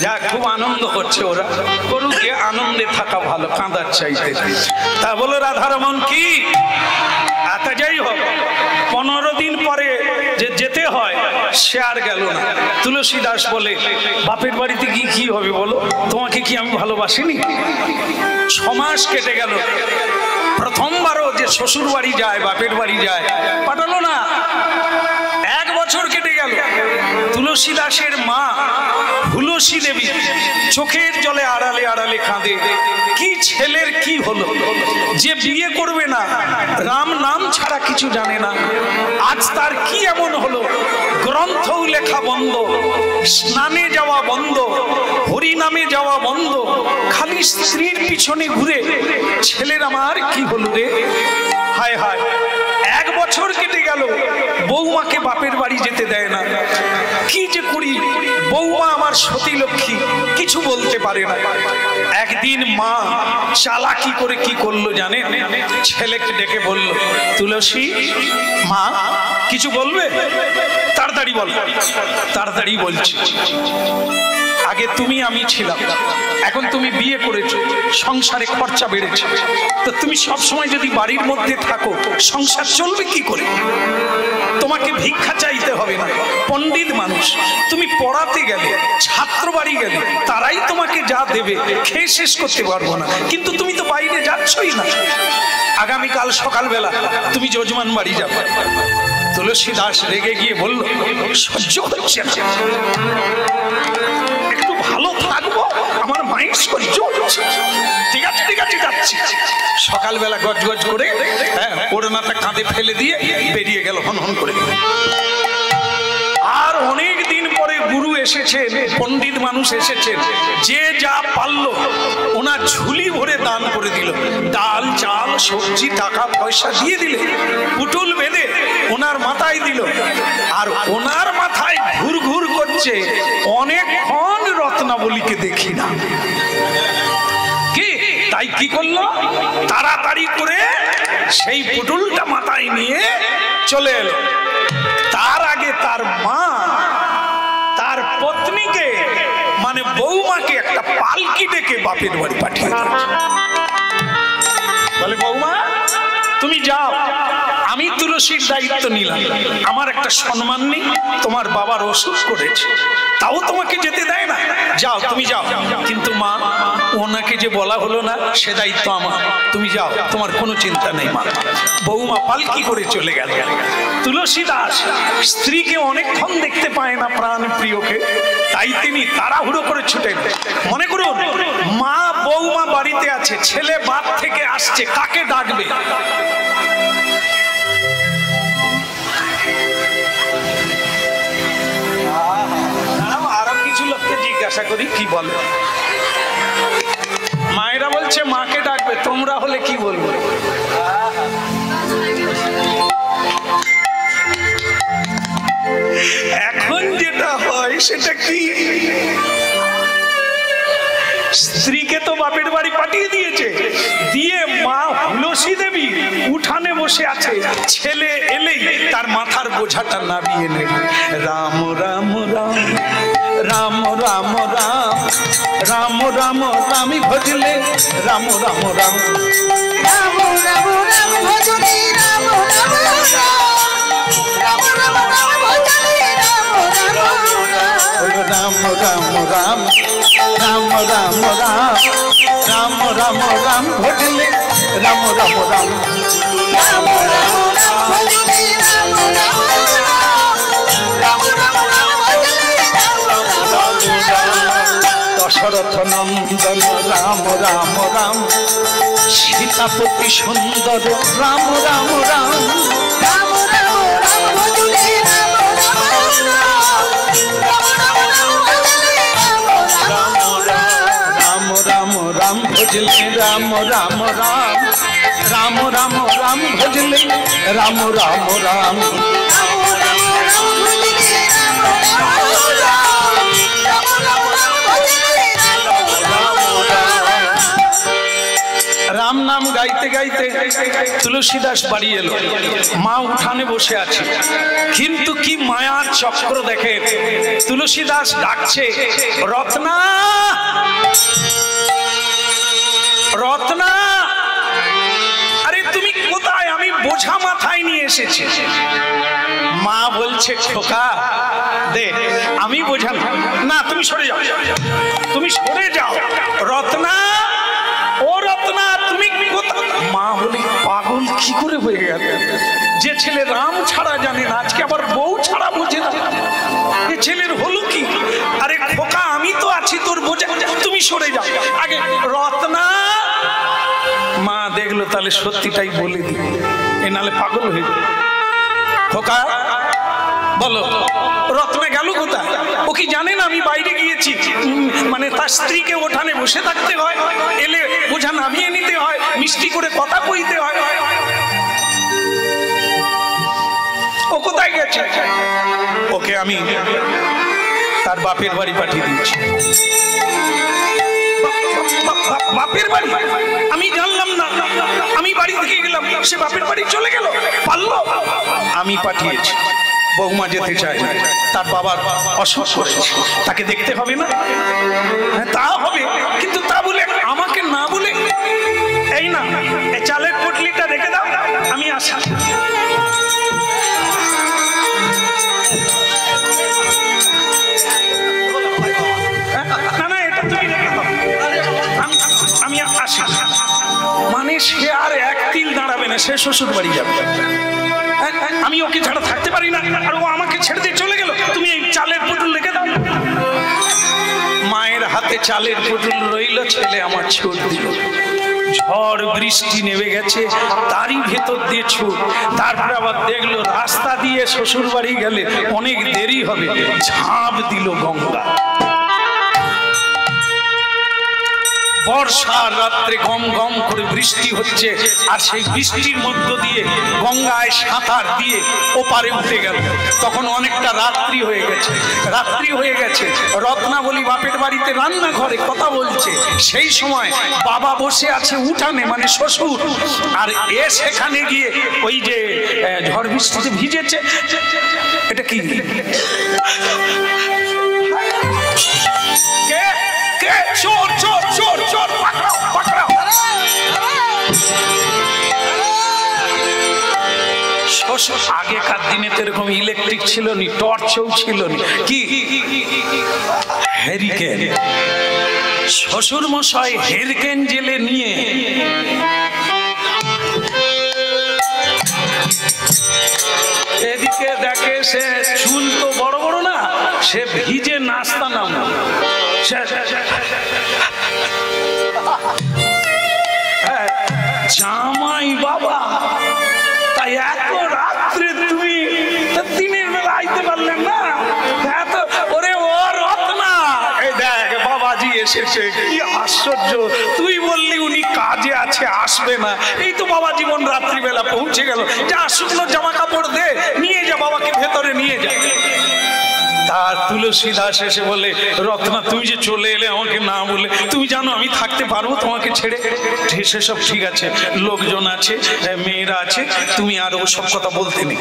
যা খুব আনন্দ করছে ওরা, করুক, আনন্দে থাকা ভালো, কাঁদার চাইতে। তা বলো রাধারমন কি, আচ্ছা যাই হোক, 15 দিন পরে যে যেতে হয় সে আর গেল না। তুলসীদাস বলে, বাপের বাড়িতে কি হবে বলো, তোমাকে কি আমি ভালোবাসিনি? 6 মাস কেটে গেল, প্রথমবারও যে শ্বশুর বাড়ি যায়, বাপের বাড়ি যায়, পাঠালো না। 1 বছর কেটে গেল, তুলসীদাসের মা তুলসী দেবী চোখের জলে আড়ালে আড়ালে কাঁদে, কি ছেলের কি হলো, যে বিয়ে করবে না, রাম নাম ছাড়া কিছু জানে না, আজ তার কি এমন হলো, গ্রন্থও লেখা বন্ধ, স্নানে যাওয়া বন্ধ, হরি হরি নামে যাওয়া বন্ধ, খালি স্ত্রীর পিছনে ঘুরে ছেলের আমার কি হলো রে। হায় হায়, 1 বছর কেটে গেল, বৌমাকে বাপের বাড়ি যেতে দেয় না। কি যে করি, বৌমা আমার সতী লক্ষ্মী, কিছু বলতে পারে না। একদিন মা চালাকি করে কি করলো জানেন, ছেলেকে ডেকে বলল, তুলসী মা কিছু বলবে? তাড়াতাড়ি বল। তাড়াতাড়ি বলছি, আগে তুমি আমি ছিলাম, এখন তুমি বিয়ে করেছো, সংসারে খরচা বেড়েছে, তো তুমি সব সময় যদি বাড়ির মধ্যে থাকো সংসার চলবে কি করে? তোমাকে ভিক্ষা চাইতে হবে না, পণ্ডিত মানুষ, তুমি পড়াতে গেলে, ছাত্র বাড়ি গেলে তারাই তোমাকে যা দেবে খেয়ে শেষ করতে পারবো না, কিন্তু তুমি তো বাইরে যাচ্ছই না। আগামীকাল সকালবেলা তুমি যজমান বাড়ি যাবে। তুলসী দাস রেগে গিয়ে বলল, সহ্য হচ্ছে না, একটু ভালো থাকবো, আমার মায়ের সহ্য হচ্ছে। ঠিক আছে ঠিক আছে, যাচ্ছি। সকালবেলা গজ গজ করে ওড়নাটা কাঁধে ফেলে দিয়ে বেরিয়ে গেল হন হন করে। আর অনেক দিন পরে গুরু এসেছেন, পণ্ডিত মানুষ এসেছেন, যে যা পারলো ওনার ঝুলি ভরে দান করে দিল। ডাল চাল সবজি টাকা পয়সা দিয়ে দিলে, পুটুল বেঁধে ওনার মাথায় দিল। আর ওনার মাথায় ঘুর ঘুর করছে, অনেকক্ষণ রত্নাবলীকে দেখি না। কি তাই কি করলো, তাড়াতাড়ি করে সেই পুটুলটা মাথায় নিয়ে চলে এলো। তার আগে তার মা তার পত্নীকে মানে বৌমাকে একটা পালকি ডেকে বাপের বাড়ি পাঠিয়ে দিয়েছে। বলে, বৌমা তুমি যাও, আমি তুলসীর দায়িত্ব নিলাম, আমার একটা সম্মান নেই, তোমার বাবার অসুখ করেছে, তাও তোমাকে যেতে দেয় না, যাও তুমি যাও। কিন্তু মা, ওনাকে যে বলা হলো না সে দায়িত্ব আমার, তুমি যাও, তোমার কোনো চিন্তা নেই মা। বৌমা পালকি করে চলে গেল। তুলসী দাস স্ত্রীকে অনেকক্ষণ দেখতে পায় না, প্রাণ প্রিয়কে, তাই তিনি তাড়াহুড়ো করে ছুটে গেলেন। মনে করুন মা বৌমা বাড়িতে আছে, ছেলে বাপ থেকে আসছে, কাকে ডাকবে? আরো কিছু লোককে জিজ্ঞাসা করি কি বলে। মায়েরা বলছে মাকে ডাকবে, তোমরা হলে কি বলবে? এখন যেটা হয় সেটা কি, স্ত্রীকে তো বাপের বাড়ি পাঠিয়ে দিয়েছে, দিয়ে মা তুলসী দেবী উঠানে বসে আছে, ছেলে এলেই তার মাথার বোঝাটা নামিয়ে নেবে। রাম রাম রাম রাম রাম রাম রাম রাম রামি ভজলে, রাম রাম রাম রাম রাম রাম ভজনে, রাম রাম রাম রাম রাম রাম ভজনে, রাম রাম রাম রাম রাম রাম রাম রাম রাম রাম রাম ভজলে, রাম রাম রাম রাম রাম রাম ভজনে, রাম রাম রাম রাম রাম রাম ভজনে, রাম রাম। দশরথ নন্দন রাম রাম রাম, সীতাপতি সুন্দর রাম রাম রাম রাম রাম রাম ভজনে, রাম রাম রাম রাম রাম ভজনে, রাম রাম। রাম রাম রাম ভজলে, রাম রাম রাম রাম রাম রাম ভজলে, রাম রাম রাম রাম নাম গাইতে গাইতে তুলসীদাস বাড়ি এলো। মা উঠানে বসে আছে, কিন্তু কি মায়ার চক্র দেখে, তুলসীদাস ডাকছে, রত্না রত্না, আরে তুমি কোথায়? আমি বোঝা মাথায় নিয়ে এসেছি। মা বলছে, খোকা দে, আমি বোঝা না, তুমি সরে যাও, তুমি সরে যাও। রত্না, ও রত্না, তুমি কোথায়? মা বলে, পাগল কি করে হয়ে গেল, যে ছেলে রাম ছাড়া জানে না আজকে আবার বউ ছাড়া বোঝে না, এ ছেলের হলো কি? আরে খোকা, আমি তো আছি তোর বোঝা, তুমি সরে যাও আগে। রত্না, মা দেখলো তাহলে সত্যিটাই বলে দিল, এ নালে পাগল হয়ে যাবে। খোকা বলো রত্না গেল কোথায়? ও কি জানে না আমি বাইরে গিয়েছি? মানে তার স্ত্রীকে ওঠানে বসে থাকতে হয়, এলে বোঝা নামিয়ে নিতে হয়, মিষ্টি করে কথা কইতে হয়। ও কোথায় গেছে? ওকে আমি তার বাপের বাড়ি পাঠিয়ে দিয়েছি। বাপের বাড়ি? আমি জানলাম না, আমি বাড়ি থেকে গেলাম, সে বাপের বাড়ি চলে গেল, পারলো? আমি পাঠিয়েছি। বৌমা যেতে চায়, তার বাবার অসুখ হয়েছে, তাকে দেখতে হবে না? তা হবে, কিন্তু তা বলে আমাকে না বলে, এই না এই চালের পটলিটা রেখে দাও, আমি আসি। না না, এটা তুমি রেখে দাও, আমি আসি। মানে সে আর এক তিল দাঁড়াবে না, সে শ্বশুর বাড়ি যাবে। আমি ওকে ছাড়া থাকতে পারি না, আর ও আমাকে ছেড়ে দিয়ে চলে গেল। তুমি এই চালের পুতুল রেখে দাও। মায়ের হাতে চালের পুতুল রইল, ছেলে আমার ছুট দিল। ঝড় বৃষ্টি নেমে গেছে, তারই ভেতর দিয়ে ছুট। তারপরে আবার দেখলো রাস্তা দিয়ে শ্বশুর বাড়ি গেলে অনেক দেরি হবে, ঝাঁপ দিল গঙ্গা। বর্ষার রাত্রে গম গম করে বৃষ্টি হচ্ছে, আর সেই বৃষ্টির মধ্য দিয়ে গঙ্গায় সাঁতার দিয়ে ওপারে উঠে গেল। তখন অনেকটা রাত্রি হয়ে গেছে, রত্নাবলী বাপের বাড়িতে রান্নাঘরে কথা বলছে। সেই সময় বাবা বসে আছে উঠানে, মানে শ্বশুর, আর এ সেখানে গিয়ে ওই যে ঝড় বৃষ্টিতে ভিজেছে। এটা কি? চোর চোর চোর চোর, পাকড়াও পাকড়াও। আগেকার দিনে তো এরকম ইলেকট্রিক ছিল নি, টর্চও ছিল নি, কি হেরিকেন। শ্বশুর মশাই হেরিকেন জেলে নিয়ে এদিকে দেখে সে চুল তো বড় বড় না, সে ভিজে নাস্তা নাম। জামাই বাবা, তাই এত রাত্রে তুমি দিনের বেলা আইতে পারলেন না? এত ওরে ও রত্না, এই দেখ বাবাজি এসেছে, কি আশ্চর্য। তুই বললি উনি কাজে আছে, আসবে না, এই তো বাবা জীবন রাত্রিবেলা পৌঁছে গেল। যা শুকনো জামা কাপড় দে, নিয়ে যা, বাবাকে ভেতরে নিয়ে যা। তার তুলসী দাস এসে বলে, রত্না তুমি যে চলে এলে আমাকে না বলে, তুমি জানো আমি থাকতে পারবো তোমাকে ছেড়ে? সেসব ঠিক আছে, লোকজন আছে, মেয়েরা আছে, তুমি আর ওসব কথা বলতে নেই।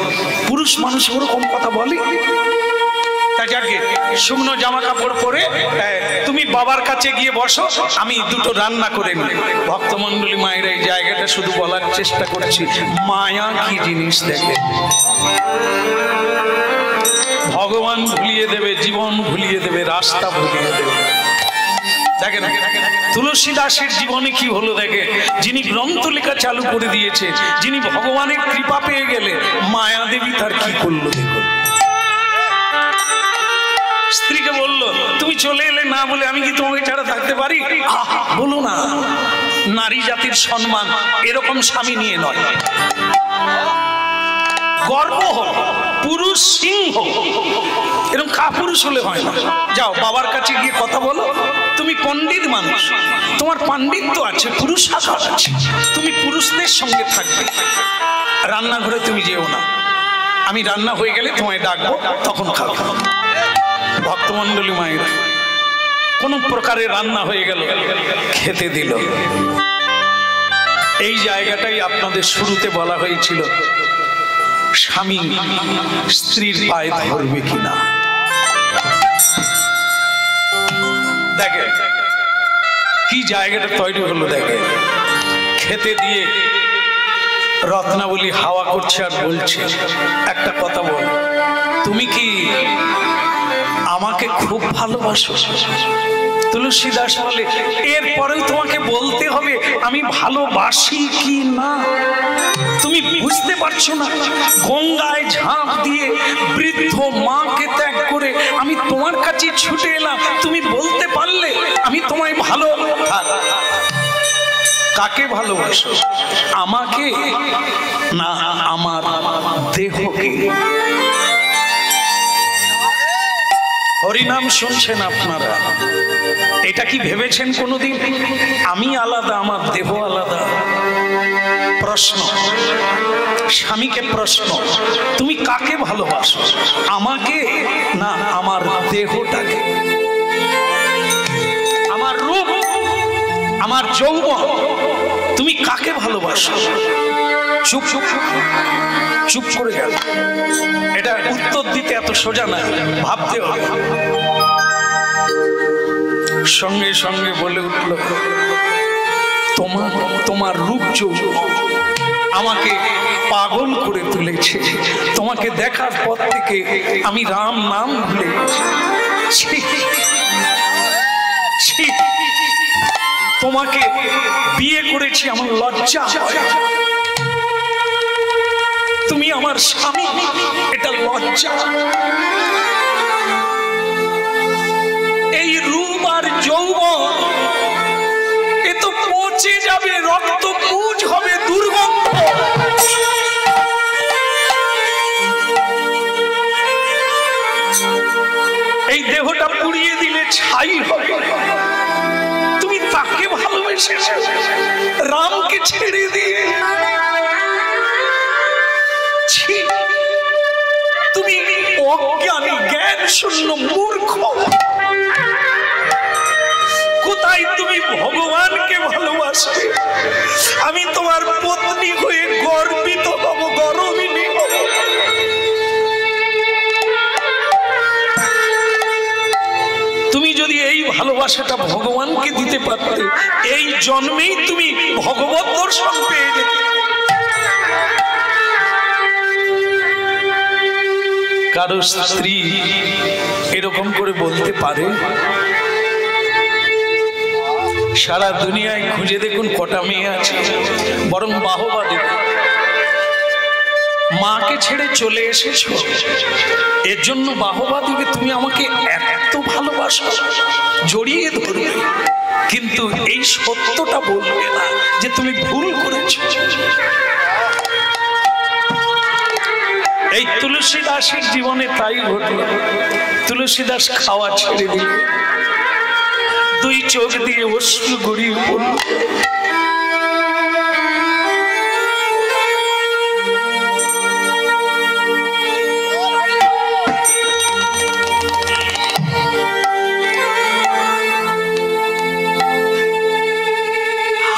পুরুষ মানুষ ওরকম কথা বলে? তা যাকে শুকনো জামা কাপড় পরে তুমি বাবার কাছে গিয়ে বসো, আমি দুটো রান্না করে নিই। ভক্তমন্ডলী মায়েরা এই জায়গাটা শুধু বলার চেষ্টা করছি, মায়া কি জিনিস দেখে। ভগবান ভুলিয়ে দেবে, জীবন ভুলিয়ে দেবে, রাস্তা ভুলিয়ে দেবে। দেখেন তুলসী দাসের জীবনে কি হলো দেখে, যিনি গ্রন্থ লেখা চালু করে দিয়েছে, যিনি ভগবানের কৃপা পেয়ে গেলে, মায়া দেবী তার কি করলো দেখুন। স্ত্রীকে বললো, তুমি চলে এলে না বলে আমি কি তোমাকে ছাড়া থাকতে পারি? বলো না, নারী জাতির সম্মান এরকম স্বামী নিয়ে নয়। গর্ব হোক, পুরুষ সিংহ, এরকম কাপুরুষ হলে হয় না। যাও বাবার কাছে গিয়ে কথা বলো, তুমি পণ্ডিত মানুষ, তোমার পাণ্ডিত্য আছে, পুরুষ আকার আছে, তুমি পুরুষদের সঙ্গে থাকবে। রান্নাঘরে তুমি যেও না, আমি রান্না হয়ে গেলে তোমায় ডাকবো, তখন খাবো। ভক্তমন্ডলী মায়ের কোন প্রকারে রান্না হয়ে গেল, খেতে দিল। এই জায়গাটাই আপনাদের শুরুতে বলা হয়েছিল, স্বামী স্ত্রীর পায়ে ধরবে কিনা। দেখে কি জায়গাটা তৈরি হলো, দেখে খেতে দিয়ে রত্নাবলী হাওয়া করছে আর বলছে, একটা কথা বল, তুমি কি আমাকে খুব ভালোবাসো? তুলসী দাস বলে, এরপরেও তোমাকে বলতে হবে আমি ভালোবাসি কি না? তুমি বুঝতে পারছো না? গঙ্গায় ঝাঁপ দিয়ে বৃদ্ধ মাকে ত্যাগ করে আমি তোমার কাছে ছুটে এলাম, তুমি বলতে পারলে আমি তোমায় ভালো? কাকে ভালোবাসো, আমাকে না আমার দেহকে? হরিনাম শুনছেন আপনারা, এটা কি ভেবেছেন কোনোদিন আমি আলাদা, আমার দেহ আলাদা? প্রশ্ন, স্বামীকে প্রশ্ন, তুমি কাকে ভালোবাসো, আমাকে না আমার দেহটাকে? আমার রূপ, আমার যৌবন, তুমি কাকে ভালোবাসো? চুপ চুপ চুপ করে গেল। এটা উত্তর দিতে এত সোজা না, ভাবতে হবে। সঙ্গে সঙ্গে বলে উঠল, তোমার রূপ যৌবন আমাকে পাগল করে তুলেছে। তোমাকে দেখার পর থেকে আমি রাম নাম ভুলে গেছি। তোমাকে বিয়ে করেছি, আমার লজ্জা হয়। তুমি আমার স্বামী, এটা লজ্জা। এই রূপ আর যৌবন এ তো পচে যাবে, রক্ত পুজ হবে, দুর্গন্ধ। এই দেহটা পুড়িয়ে দিলে ছাই হবে। তুমি তাকে ভালোবেসে রামকে ছেড়ে দিয়ে তুমি অজ্ঞানী, জ্ঞান শূন্য মূর্খ। কোথায় তুমি ভগবানকে ভালোবাসবে? আমি তোমার পত্নী হয়ে গর্বিত হব, গর্বিনী হব। তুমি যদি এই ভালোবাসাটা ভগবানকে দিতে পারতে, এই জন্মেই তুমি ভগবত দর্শন পেয়ে যেতে। কারো স্ত্রী এরকম করে বলতে পারে? সারা দুনিয়ায় খুঁজে দেখুন কটা মেয়ে আছে, বরং বাহবা দেবে। মাকে ছেড়ে চলে এসেছো, এর জন্য বাহবা দিবে। তুমি আমাকে এত ভালোবাসো, জড়িয়ে ধরবে, কিন্তু এই সত্যটা বলবে না যে তুমি ভুল করেছো। এই তুলসী দাসের জীবনে তাই ঘটল। তুলসী দাস খাওয়া ছেড়ে দিল, দুই চোখ দিয়ে অশ্রু গড়িয়ে পড়ল।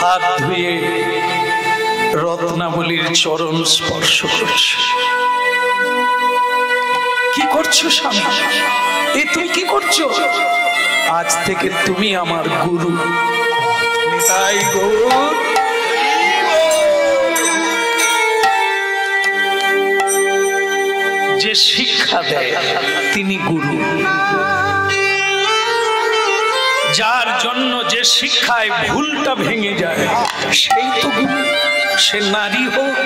হাত ধুয়ে রত্নাবলীর চরণ স্পর্শ করছে। কি করছো স্বামী? এ তুমি কি করছো? আজ থেকে তুমি আমার গুরু। নিতাই গৌর। যে শিক্ষা দেয় তিনি গুরু। যার জন্য যে শিক্ষায় ভুলটা ভেঙে যায় সেই তো গুরু। সে নারী হোক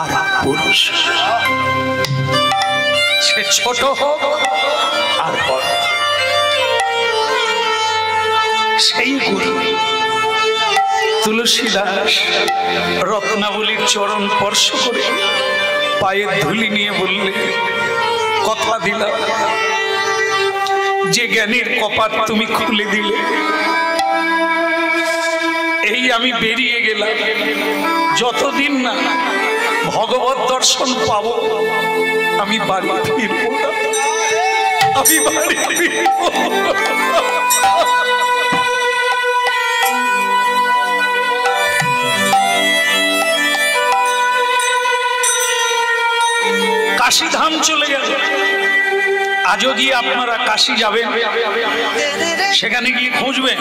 আর পুরুষ, সে ছোট হোক আর বড়, সেই গুরু। তুলসী দাস রত্নাবলীর চরণ স্পর্শ করে পায়ের ধুলি নিয়ে বললে, কথা দিলাম যে জ্ঞানের কপাট তুমি খুলে দিলে, এই আমি বেরিয়ে গেলাম। যতদিন না ভগবত দর্শন পাবো আমি বাড়ি ফিরবো না, আমি বাড়ি ফিরবো। কাশীধাম চলে গেল। আজও গিয়ে আপনারা কাশী যাবেন, সেখানে গিয়ে খুঁজবেন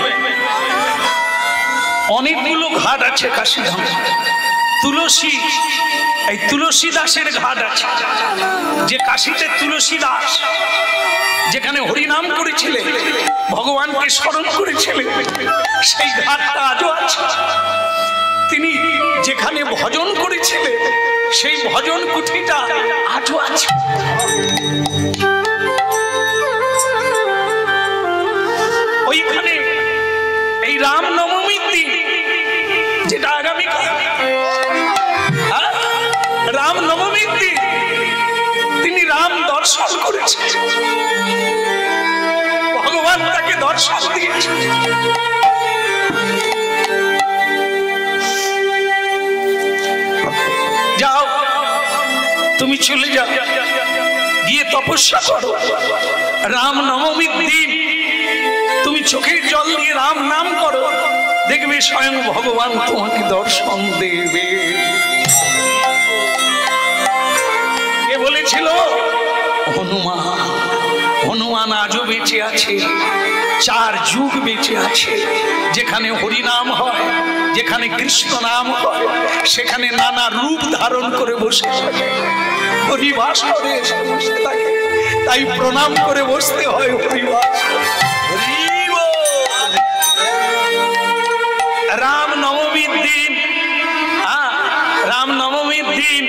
অনেকগুলো ঘাট আছে কাশীধাম। তুলসী, এই তুলসী দাসের ঘাট আছে, যে কাশীতে তুলসী দাস যেখানে হরিনাম করেছিলেন, ভগবানকে স্মরণ করেছিলেন, সেই ঘাটটা আজও আছে। তিনি যেখানে ভজন করেছিলেন সেই ভজন কুঠিটা আজও আছে। ওইখানে এই রামনবমীর দিন, যেটা আগামীকাল, রামনবমীর দিন তিনি রাম দর্শন করেছেন। যাও, তুমি চলে যাও, গিয়ে তপস্যা করো। রাম নবমীর দিন তুমি চোখের জল দিয়ে রাম নাম করো, দেখবে স্বয়ং ভগবান তোমাকে দর্শন দেবে। কে বলেছিল? হনুমান। হনুমান আজও বেঁচে আছে, 4 যুগ বেঁচে আছে। যেখানে হরিনাম হয়, যেখানে কৃষ্ণ নাম হয়, সেখানে নানা রূপ ধারণ করে বসে থাকে, হরিবাস করে এসে বসে থাকে। তাই প্রণাম করে বসতে হয় হরিবাস। রাম নবমীর দিন, রাম নবমীর দিন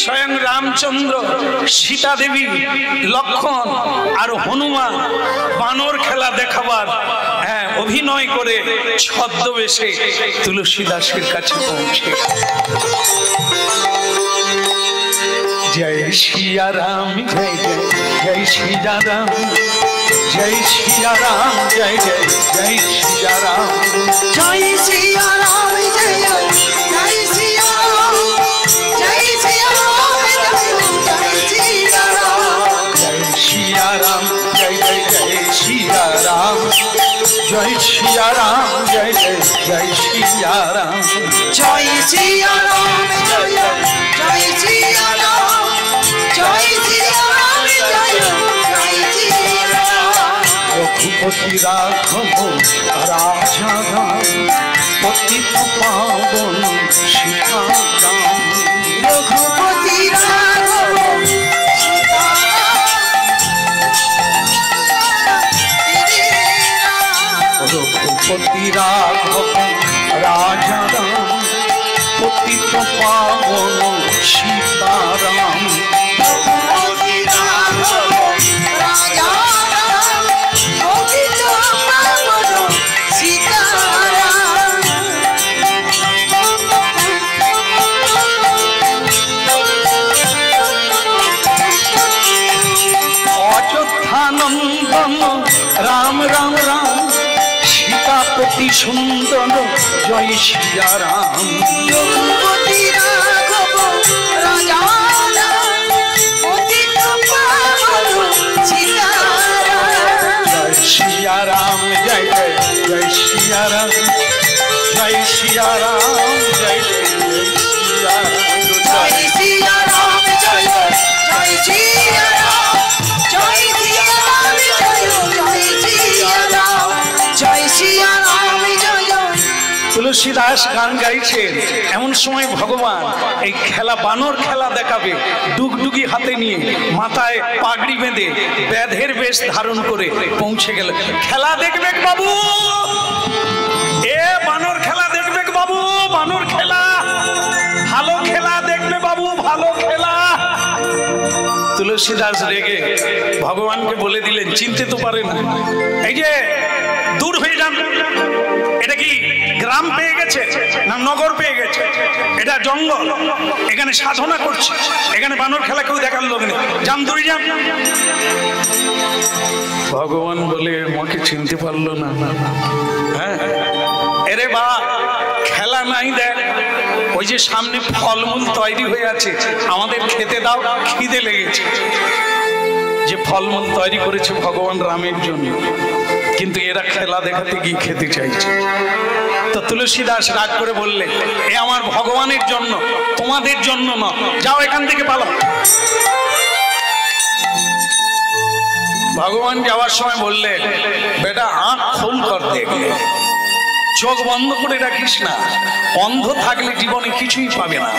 স্বয়ং রামচন্দ্র, সীতা দেবী, লক্ষ্মণ আর হনুমান বানর খেলা দেখাবার অভিনয় করে ছদ্মবেশে তুলসীদাসের কাছে পৌঁছে। জয় সিয়া রাম, জয় জয় জয় সিয়া রাম, জয় সিয়া রাম, জয় জয় জয় সিয়া রাম, জয় সিয়া রাম, জয় জয় জয় সিয়া রাম, জয় সিয়া রাম, জয় সিয়া রাম, জয় সিয়া রাম, জয় জয় জয় সিয়া রাম, জয় সিয়া রাম, জয় জয় জয় সিয়া রাম, জয় সিয়া রাম, জয় জয় জয় সিয়া রাম, জয় সিয়া রাম, জয় জয় সিয়া রাম। রঘুপতি রাঘব রাজা রাম, পতিত পাবন সীতারাম, রঘুপতি রাঘব রঘুপতি রাঘব রাজা রাম, পতিত পাবন সীতারাম, রঘুপতি রাঘব রাজা রাম, পতিত পাবন সীতারাম। অযোধ্যা নন্দন রাম রাম রাম, সীতাপতি সুন্দর জয় সিয়া রাম, রঘুপতি রাঘব রাজা রাম, পতিত পাবন সীতারাম। জয় সিয়া রাম, জয় জয় জয় সিয়া রাম, জয় সিয়া রাম, জয় জয় জয় সিয়া রাম, জয় সিয়া রাম, জয় জয় জয় সিয়া রাম, জয় সিয়া রাম, জয় জয় সিয়া রাম, জয় সিয়া রাম, জয় জয়। তুলসীদাস গান গাইছেন, এমন সময় ভগবান এই খেলা, বানর খেলা দেখাবে, ডুগডুগি হাতে নিয়ে, মাথায় পাগড়ি বেঁধে, ব্যাধের বেশ ধারণ করে পৌঁছে গেল। খেলা দেখবে বাবু, এ বানর খেলা দেখবে বাবু, বানর খেলা, ভালো খেলা দেখবে বাবু, ভালো খেলা। তুলসীদাস রেগে ভগবানকে বলে দিলেন, চিনতে তো পারে না, এই যে দূর হয়ে যান, এটা কি গ্রাম পেয়ে গেছে না নগর পেয়ে গেছে? এটা জঙ্গল, এখানে সাধনা করছে, এখানে বানর খেলা কেউ দেখার লোক নেই, যান দূরে যান। ভগবান বলে, আমাকে চিনতে পারলো না? হ্যাঁ, এরে বা খেলা নাই, দেখ ওই যে সামনে ফলমূল তৈরি হয়ে আছে, আমাদের খেতে দাও, খিদে লেগেছে। যে ফলমূল তৈরি করেছে ভগবান রামের জন্য, কিন্তু এরা খেলা দেখাতে গিয়ে খেতে চাইছে। তো তুলসীদাস রাগ করে বললে, এ আমার ভগবানের জন্য, তোমাদের জন্য না, যাও এখান থেকে পালাও। ভগবান যাওয়ার সময় বললে, বেটা আঁখ খোল কর, দেখলে চোখ বন্ধ করে রাখিস না, অন্ধ থাকলে জীবনে কিছুই পাবে না।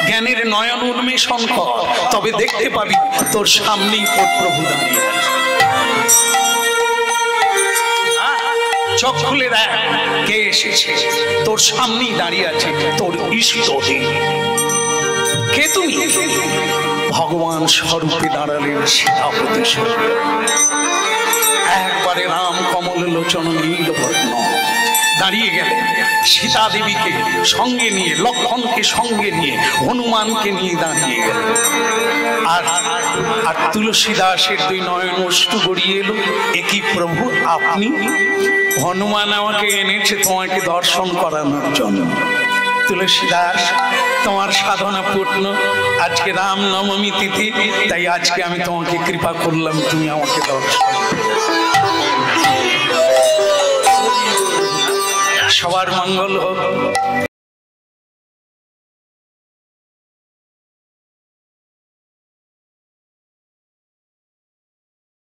জ্ঞানের নয়ন উন্মেষণ কর, তবে দেখতে পাবি তোর সামনেই তোর প্রভু দাঁড়িয়ে আছে। চোখ খুলে দেখ, কে এসেছে, তোর সামনেই দাঁড়িয়ে আছে তোর ইষ্টদেব। কে তুমি? ভগবান স্বরূপে দাঁড়ালেন সীতাপতি স্বরূপ। একবারে রাম কমল লোচন নীলবর্ণ, দাঁড়িয়ে গেলেন। সীতা দেবীকে সঙ্গে নিয়ে, লক্ষ্মণকে সঙ্গে নিয়ে, হনুমানকে নিয়ে দাঁড়িয়ে গেলেন। আর আর তুলসী দাসের দুই নয়ন অশ্রু গড়িয়ে এলো। একই প্রভু, আপনি? হনুমান আমাকে এনেছে তোমাকে দর্শন করানোর জন্য। তুলসী দাস, তোমার সাধনা পূর্ণ, আজকে রামনবমী তিথি, তাই আজকে আমি তোমাকে কৃপা করলাম, তুমি আমাকে দর্শন। সবার মঙ্গল হোক।